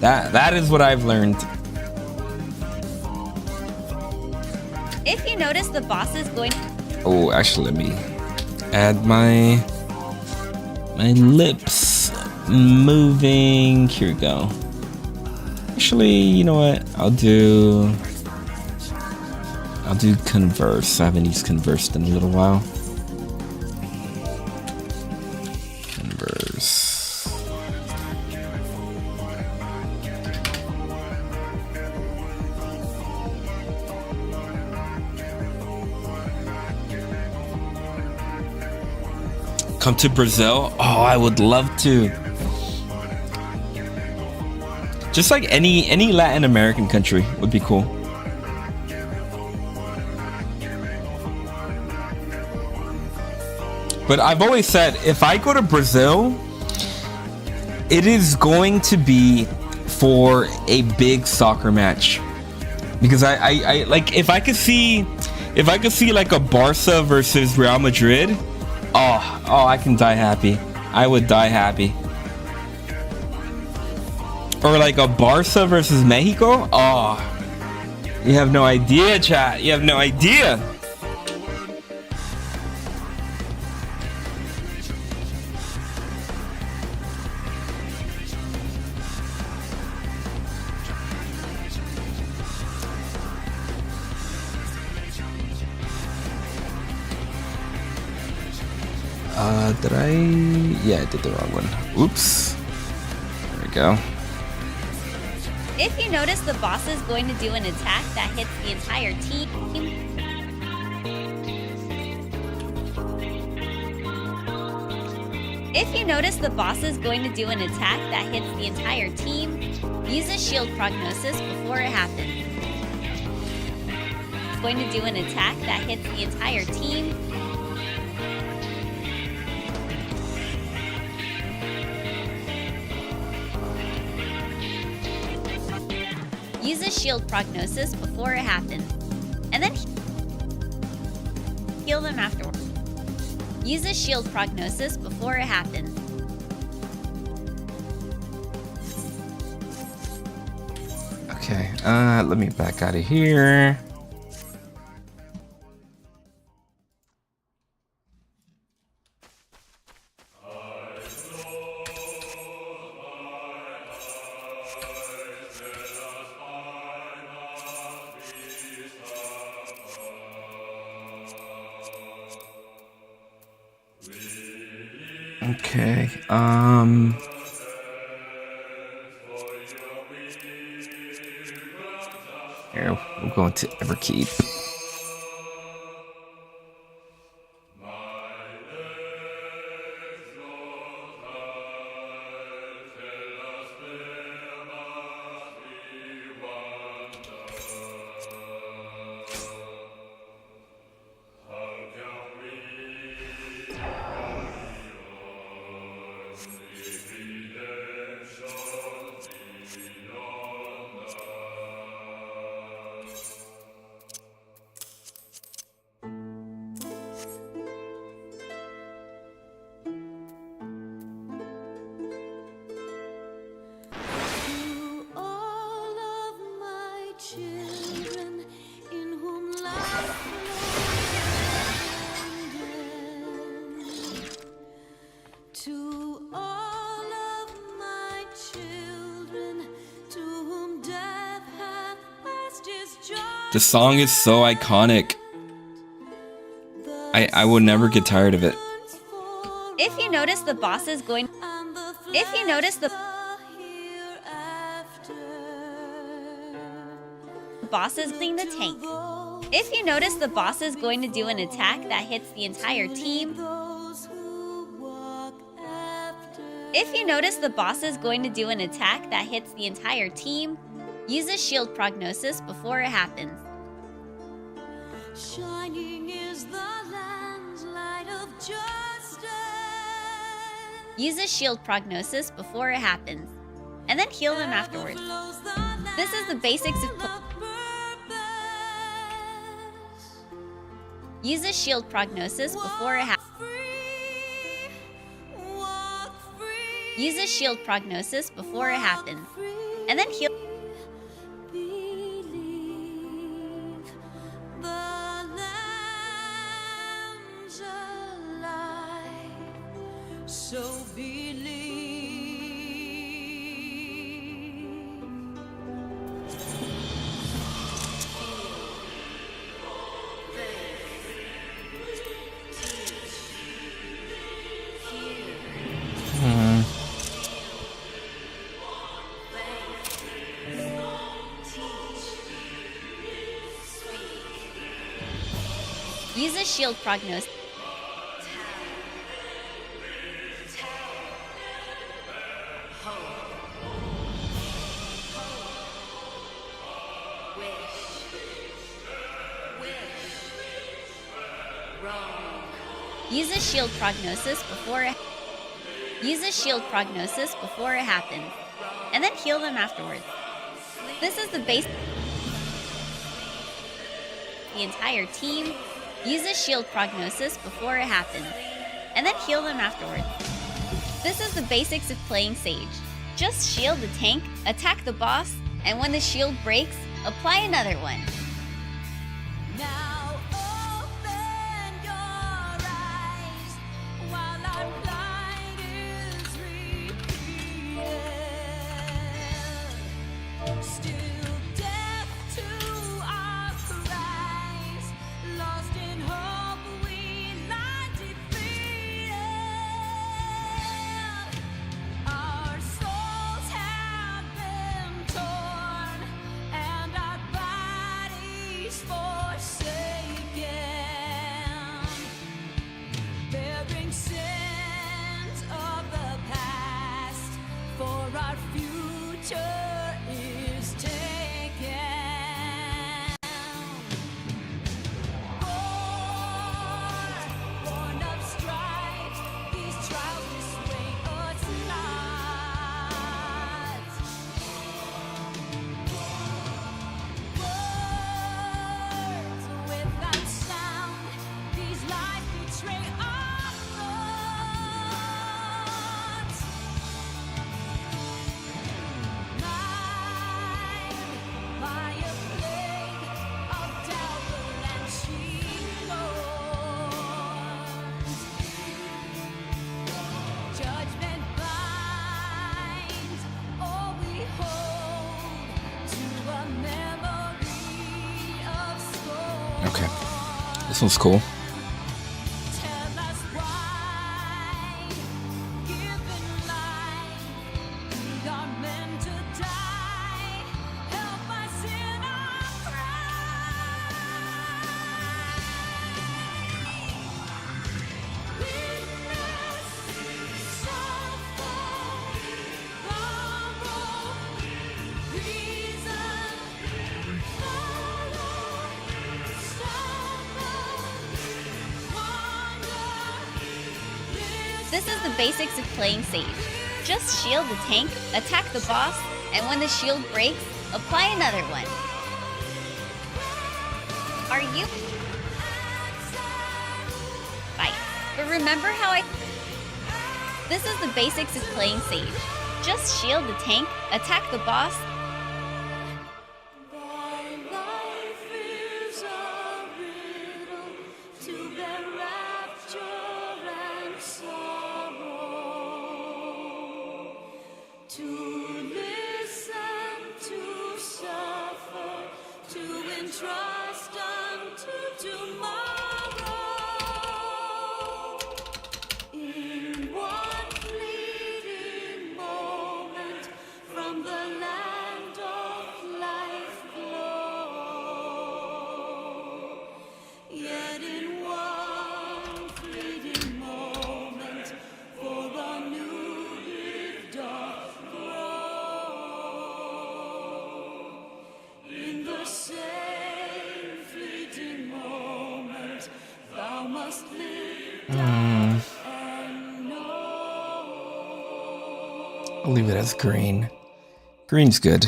[SPEAKER 1] That is what I've learned.
[SPEAKER 2] If you notice the boss is going...
[SPEAKER 1] Oh, actually, let me add my lips moving. Here we go. Actually, you know what? I'll do Converse. I haven't used Converse in a little while. Converse. Come to Brazil? Oh, I would love to. Just like any Latin American country would be cool. But I've always said, if I go to Brazil, it is going to be for a big soccer match. Because I like, if I could see like a Barca versus Real Madrid, oh, I can die happy. I would die happy. Or like a Barca versus Mexico. Oh, you have no idea, chat. You have no idea. Did I? Yeah, I did the wrong one. Oops. There we go.
[SPEAKER 2] If you notice the boss is going to do an attack that hits the entire team... If you notice the boss is going to do an attack that hits the entire team, use a shield prognosis before it happens. It's going to do an attack that hits the entire team. Use a shield prognosis before it happens, and then heal them afterwards. Use a shield prognosis before it happens.
[SPEAKER 1] Okay, let me back out of here. Okay, here, we're going to Everkeep. The song is so iconic. I will never get tired of it.
[SPEAKER 2] If you notice the boss is going... If you notice the boss is cleaning the tank. If you notice the boss is going to do an attack that hits the entire team. If you notice the boss is going to do an attack that hits the entire team, use a shield prognosis before it happens.
[SPEAKER 4] Shining is the land's light of justice.
[SPEAKER 2] Use a shield prognosis before it happens, and then heal them afterwards. This is the basics of Use a shield prognosis before it happens. Use a shield prognosis before it happens, and then heal.
[SPEAKER 4] So believe.
[SPEAKER 2] Use a shield prognosis. Use a shield prognosis before it. Use a shield prognosis before it happens, and then heal them afterwards. This is the base. The entire team. Use a shield prognosis before it happens, and then heal them afterwards. This is the basics of playing Sage. Just shield the tank, attack the boss, and when the shield breaks, apply another one.
[SPEAKER 4] Now open your eyes while our blind is repeated. Still deaf to our cries, lost in hope we lie defeated. Our souls have been torn and our bodies forsaken, bearing sins of the past, for our future is taken. Born of strife, these trials dissuade us not. Words without sound, these lies betray our thoughts. Mind by a plague of devil and she-lords. Judgment binds all we hold to a memory of scorn.
[SPEAKER 1] Okay, this one's cool.
[SPEAKER 4] Tell us why, given life, we are meant to die. Help us in our cry. Witness, suffer, borrow, reason, follow, suffer, wander,
[SPEAKER 2] This is the basics of playing Sage. Just shield the tank, attack the boss, and when the shield breaks, apply another one. Are you? Fight. But remember how I. This is the basics of playing Sage. Just shield the tank, attack the boss,
[SPEAKER 4] Thy life is a riddle to bear rapture and sorrow, to listen, to suffer, to entrust unto tomorrow. In one fleeting moment from the land of life glow, yet in one fleeting moment for a new life doth grow. In the same fleeting moment thou must live and know.
[SPEAKER 1] I'll leave it as green. Green's good.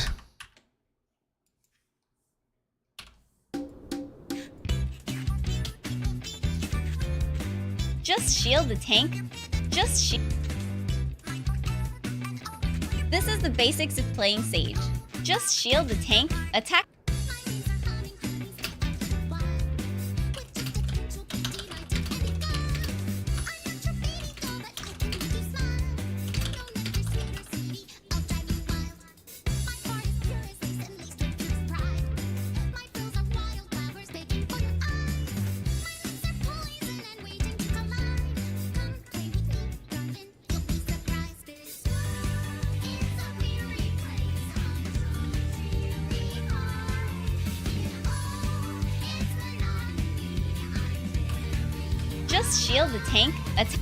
[SPEAKER 2] Just shield the tank. Just shield. This is the basics of playing Sage. Just shield the tank, attack. Just shield the tank, attack.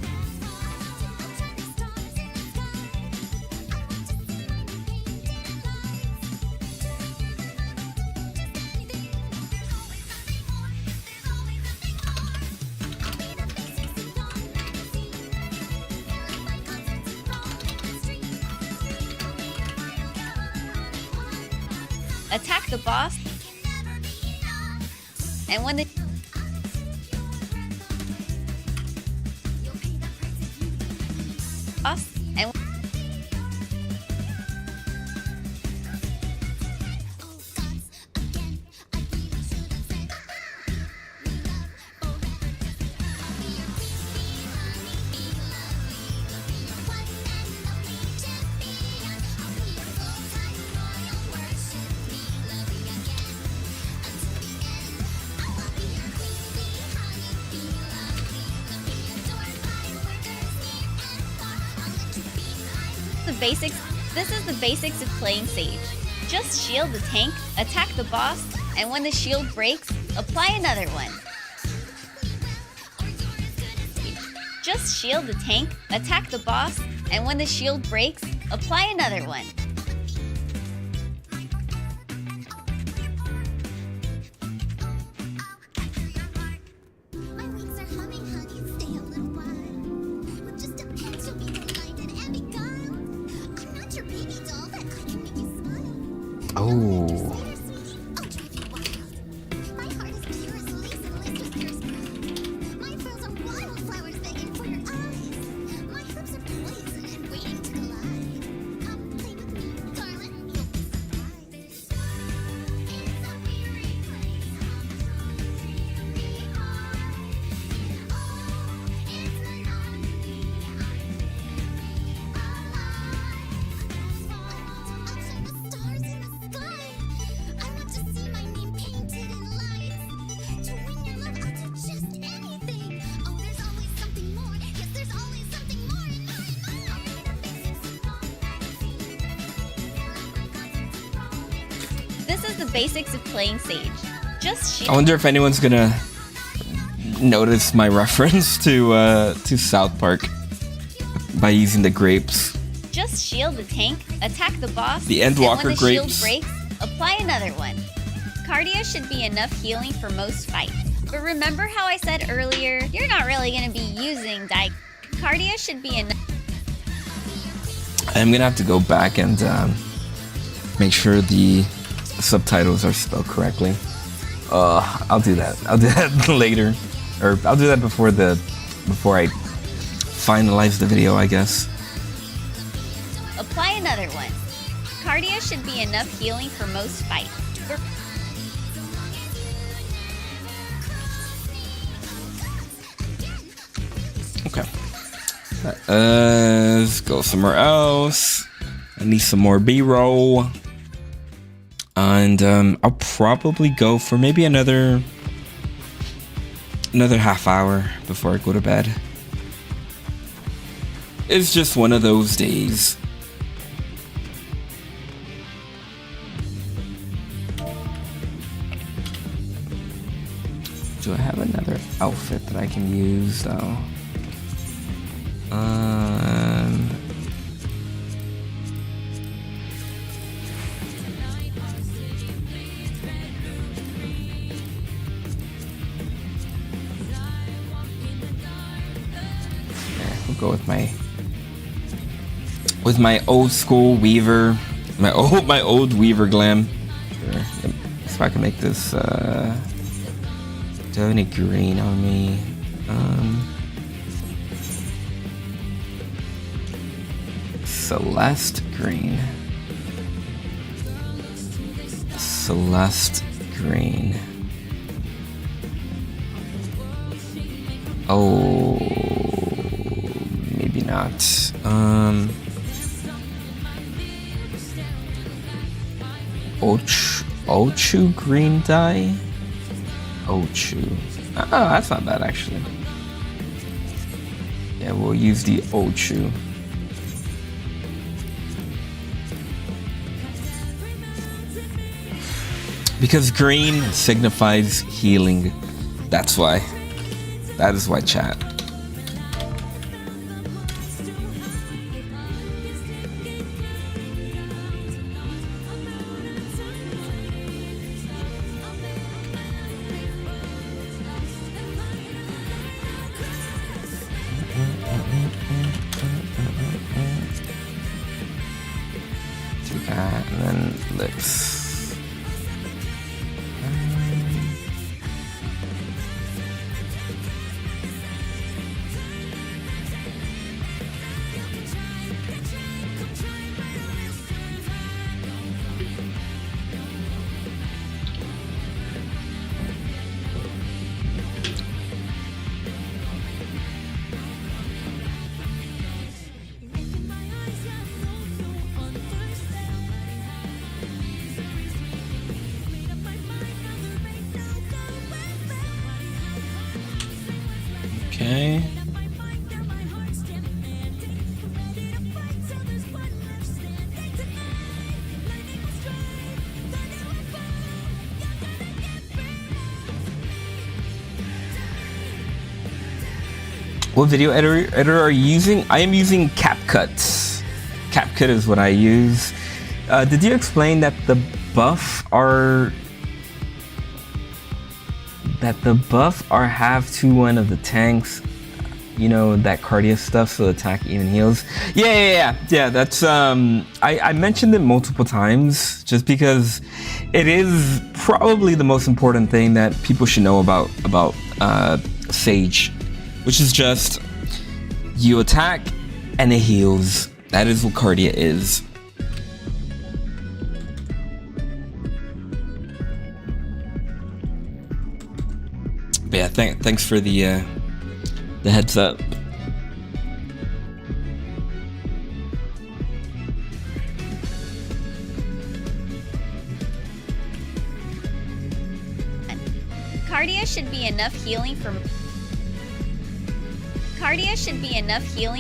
[SPEAKER 2] Attack the boss. And when the boss and the basics. This is the basics of playing Sage. Just shield the tank, attack the boss, and when the shield breaks, apply another one. Just shield the tank, attack the boss, and when the shield breaks, apply another one.
[SPEAKER 5] My wings are humming, honey. Stay a little while. With just a pinch, you'll be delighted and beguiled. I'm not your baby doll, but I can make you smile.
[SPEAKER 1] Oh.
[SPEAKER 5] Later, sweetie, I'll drive you wild. My heart is pure as lace and lace with pure as pride. My pearls are wildflowers begging for your eyes. My lips are poison and waiting to collide. Come play with me, darling. You'll be surprised. It's a weary place.
[SPEAKER 2] This is the basics of playing Sage. Just
[SPEAKER 1] I
[SPEAKER 2] shield.
[SPEAKER 1] wonder if anyone's gonna notice my reference to South Park by using the grapes.
[SPEAKER 2] Just shield the tank, attack the boss,
[SPEAKER 1] The
[SPEAKER 2] and
[SPEAKER 1] Endwalker
[SPEAKER 2] when the
[SPEAKER 1] grapes.
[SPEAKER 2] shield breaks, apply another one. Cardio should be enough healing for most fights. But remember how I said earlier, you're not really going to be using Cardio should be enough.
[SPEAKER 1] I'm gonna have to go back and make sure the subtitles are spelled correctly. I'll do that. I'll do that later, or I'll do that before I finalize the video, I guess.
[SPEAKER 2] Apply another one. Cardio should be enough healing for most fights. But
[SPEAKER 1] Okay. Let's go somewhere else. I need some more B-roll. And I'll probably go for maybe another half hour before I go to bed. It's just one of those days. Do I have another outfit that I can use though? We'll go with my with my old school Weaver, my old Weaver glam. Sure. If I can make this do any green on me. Celeste green. Celeste green. Oh, maybe not. Ochu green dye. Ochu. Oh, that's not bad actually. Yeah, we'll use the Ochu. Because green signifies healing. That's why. That is why, chat. Do that and then lips. Okay. What video editor are you using? I am using CapCut. CapCut is what I use. Did you explain that the buff are have 2-1 of the tanks? You know, that Cardia stuff, so the attack even heals. Yeah. That's I mentioned it multiple times just because it is probably the most important thing that people should know about Sage, which is just you attack and it heals. That is what Cardia is. But yeah, thanks for the heads up.
[SPEAKER 2] Cardia should be enough healing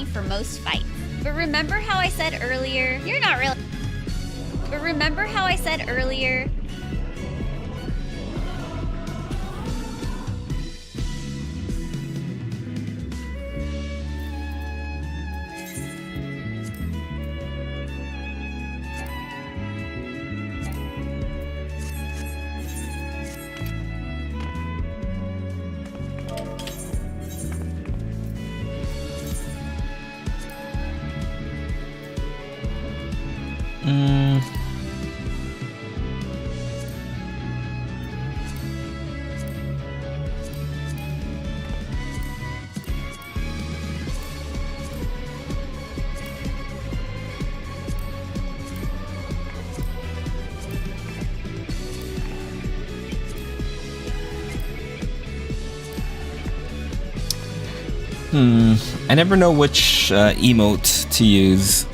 [SPEAKER 2] for most fights. But remember how I said earlier, you're not really. But remember how I said earlier,
[SPEAKER 1] I never know which emote to use.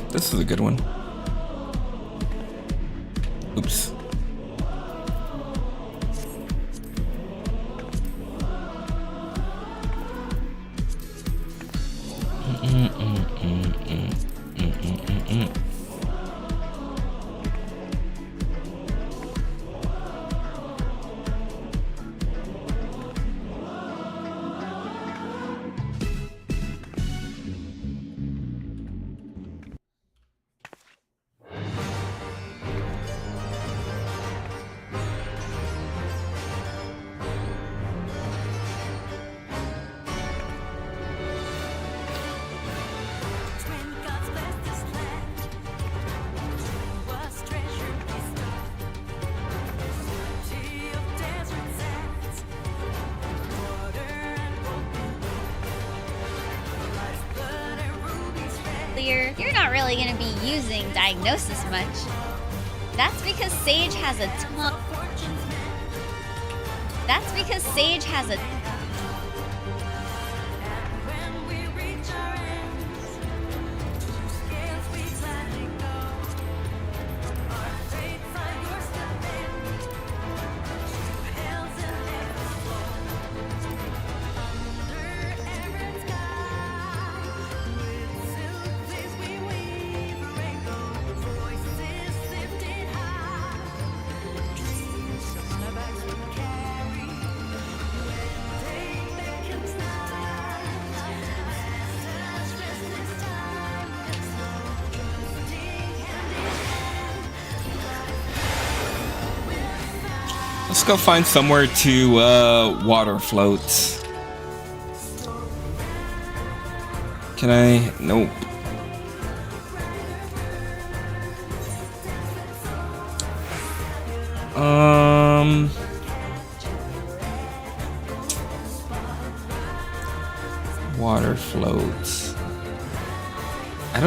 [SPEAKER 1] This is a good one. Oops.
[SPEAKER 2] warrior, you're not really going to be using Diagnosis much. That's because Sage has a ton. That's because Sage has a.
[SPEAKER 4] When we reach our ends, two scales we gladly go. Our fates are yours to bend. Two hells and heavens flow. Under every sky, with silk fleece we weave a rainbow. Voices lifted high, dreams upon our backs we carry. When day beckons nigh, masters dress this time and slow, trusting hand in hand.
[SPEAKER 1] Let's go find somewhere to water float. Can I? Nope. Water floats. I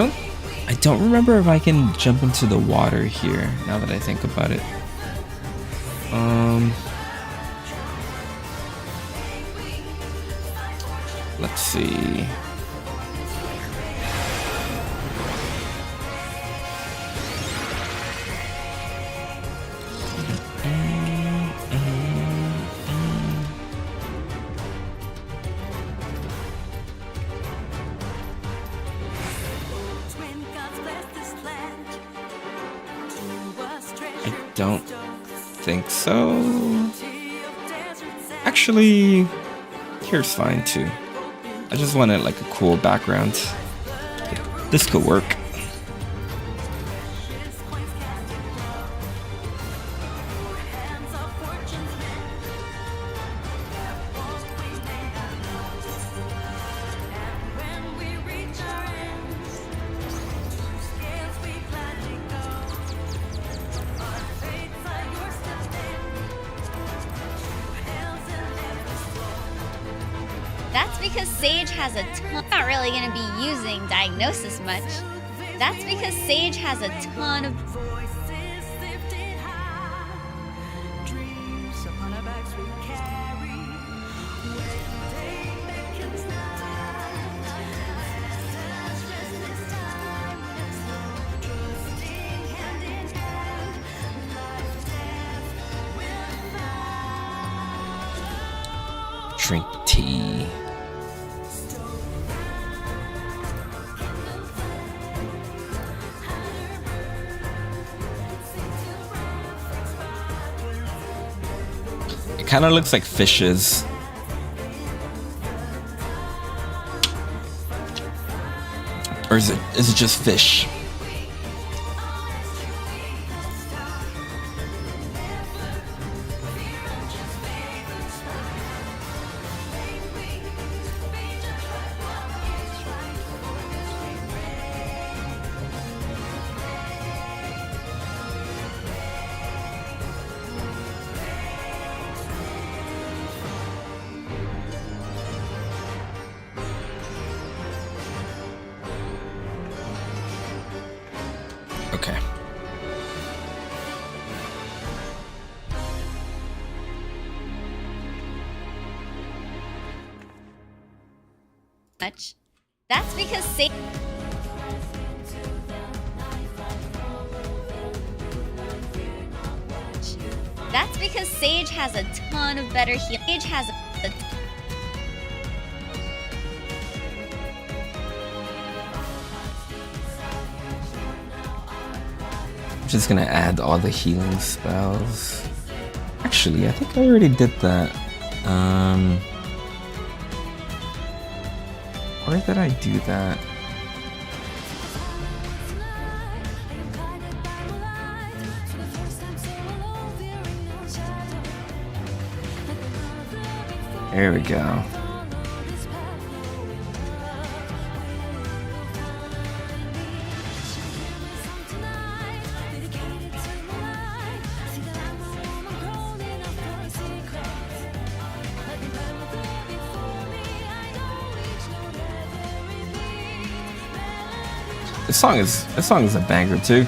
[SPEAKER 1] don't remember if I can jump into the water here now that I think about it. Let's see.
[SPEAKER 4] When God's blessed this land, to us treasure
[SPEAKER 1] I don't think so.
[SPEAKER 4] deserts and
[SPEAKER 1] Actually, here's fine too. I just wanted like a cool background. This could work.
[SPEAKER 4] ashes, coins cast in blood. For hands of fortune's men, that won't we may not know. And when we reach our ends, two scales we gladly go. Our fates are yours to bend. Two hells and heavens flow.
[SPEAKER 2] That's because Sage has a ton. Not really going to be using Diagnosis much. That's because Sage has a ton of.
[SPEAKER 4] Voices lifted high, dreams upon our backs we carry. When day beckons nigh, masters dress this time and slow, trusting hand in hand, life death will follow.
[SPEAKER 1] Drink tea. It kind of looks like fishes. Or is it just fish? Okay.
[SPEAKER 2] Much. That's because Sage. That's because Sage has a ton of better heal. Sage has a.
[SPEAKER 1] I'm just gonna add all the healing spells. Actually, I think I already did that. Where did I do that? There we go. This song is a banger too.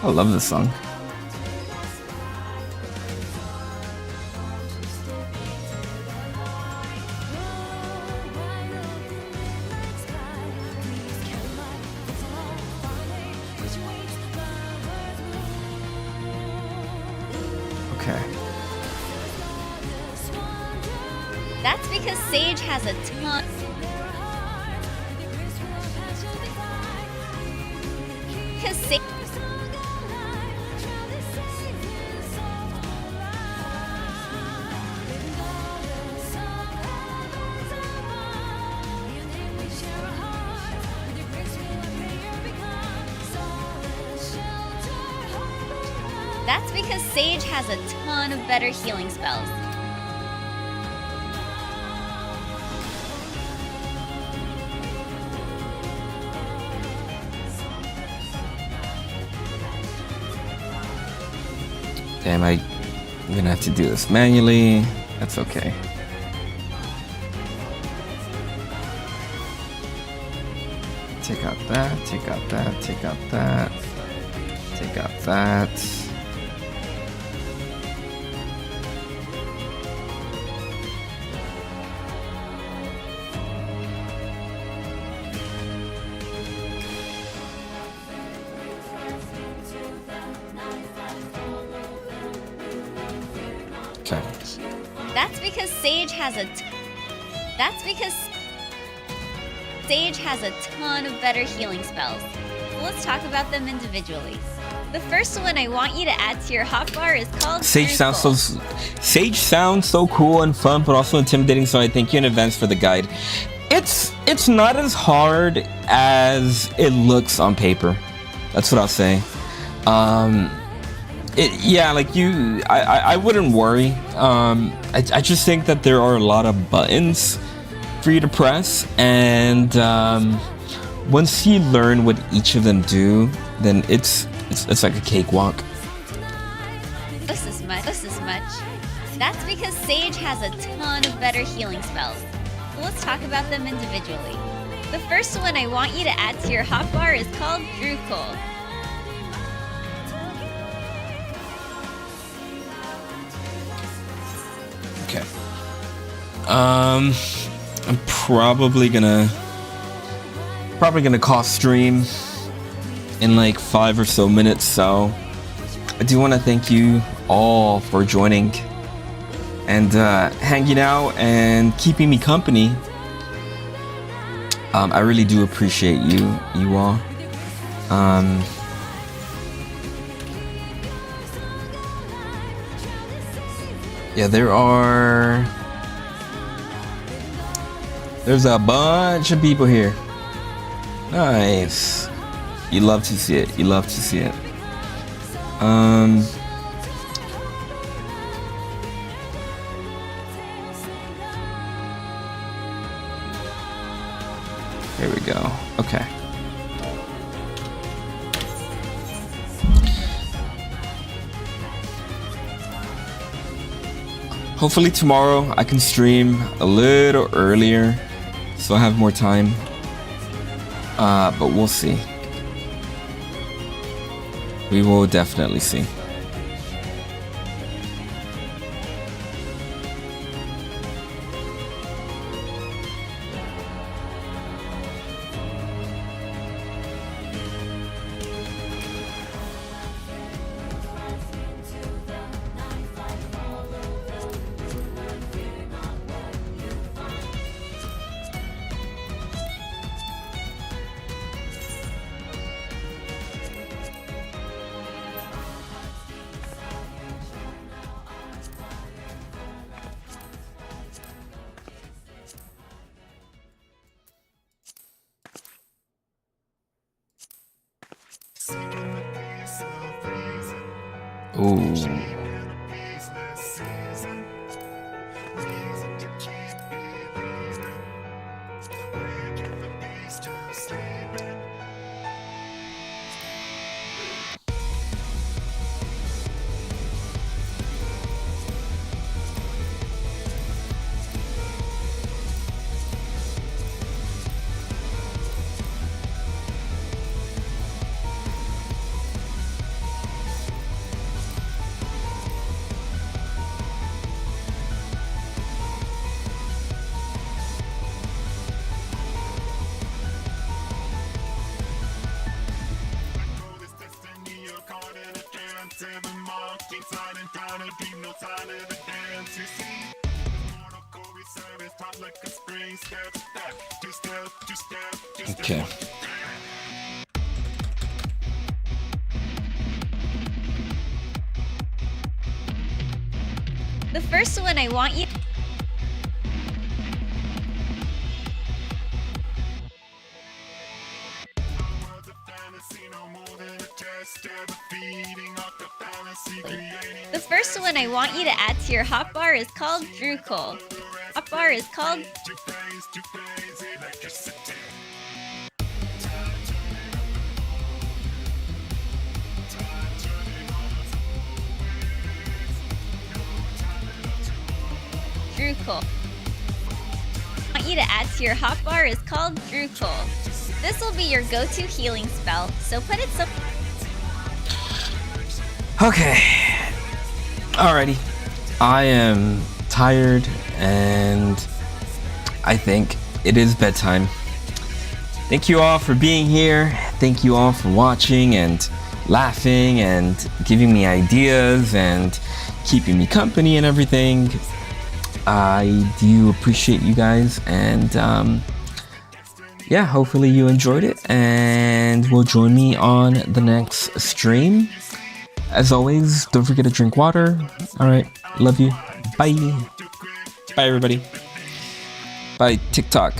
[SPEAKER 1] I love this song. Okay.
[SPEAKER 2] That's because Sage has a ton. Because Sage. That's because Sage has a ton of better healing spells.
[SPEAKER 1] Damn, I'm gonna have to do this manually. That's okay. Take out that, take out that, take out that, take out that. Okay.
[SPEAKER 2] That's because Sage has a. That's because Sage has a ton of better healing spells. So let's talk about them individually. The first one I want you to add to your hotbar is called
[SPEAKER 1] Sage
[SPEAKER 2] Drukhul.
[SPEAKER 1] Sage sounds so cool and fun, but also intimidating. So I thank you in advance for the guide. It's not as hard as it looks on paper. That's what I'll say. Yeah, like I wouldn't worry. I just think that there are a lot of buttons for you to press, and once you learn what each of them do, then it's like a cakewalk.
[SPEAKER 2] This is much. That's because Sage has a ton of better healing spells. So let's talk about them individually. The first one I want you to add to your hotbar is called Drukhul.
[SPEAKER 1] Okay. I'm probably gonna call stream in like 5 or so minutes, so I do want to thank you all for joining and hanging out and keeping me company. I really do appreciate you all. Yeah, there's a bunch of people here. Nice. You love to see it. You love to see it. Here we go. Okay. Hopefully tomorrow I can stream a little earlier, so I have more time. But we'll see. We will definitely see. Ooh. Okay.
[SPEAKER 2] The first one I want you. The first one I want you to add to your hotbar is called Drukol. Hotbar is called Drukol. I want you to add to your hotbar is called Drukol. This will be your go-to healing spell, so put it some.
[SPEAKER 1] Okay. Alrighty. I am tired and I think it is bedtime. Thank you all for being here. Thank you all for watching and laughing and giving me ideas and keeping me company and everything. I do appreciate you guys, and yeah, hopefully you enjoyed it and will join me on the next stream. As always, don't forget to drink water. Alright, love you. Bye. Bye everybody. Bye TikTok.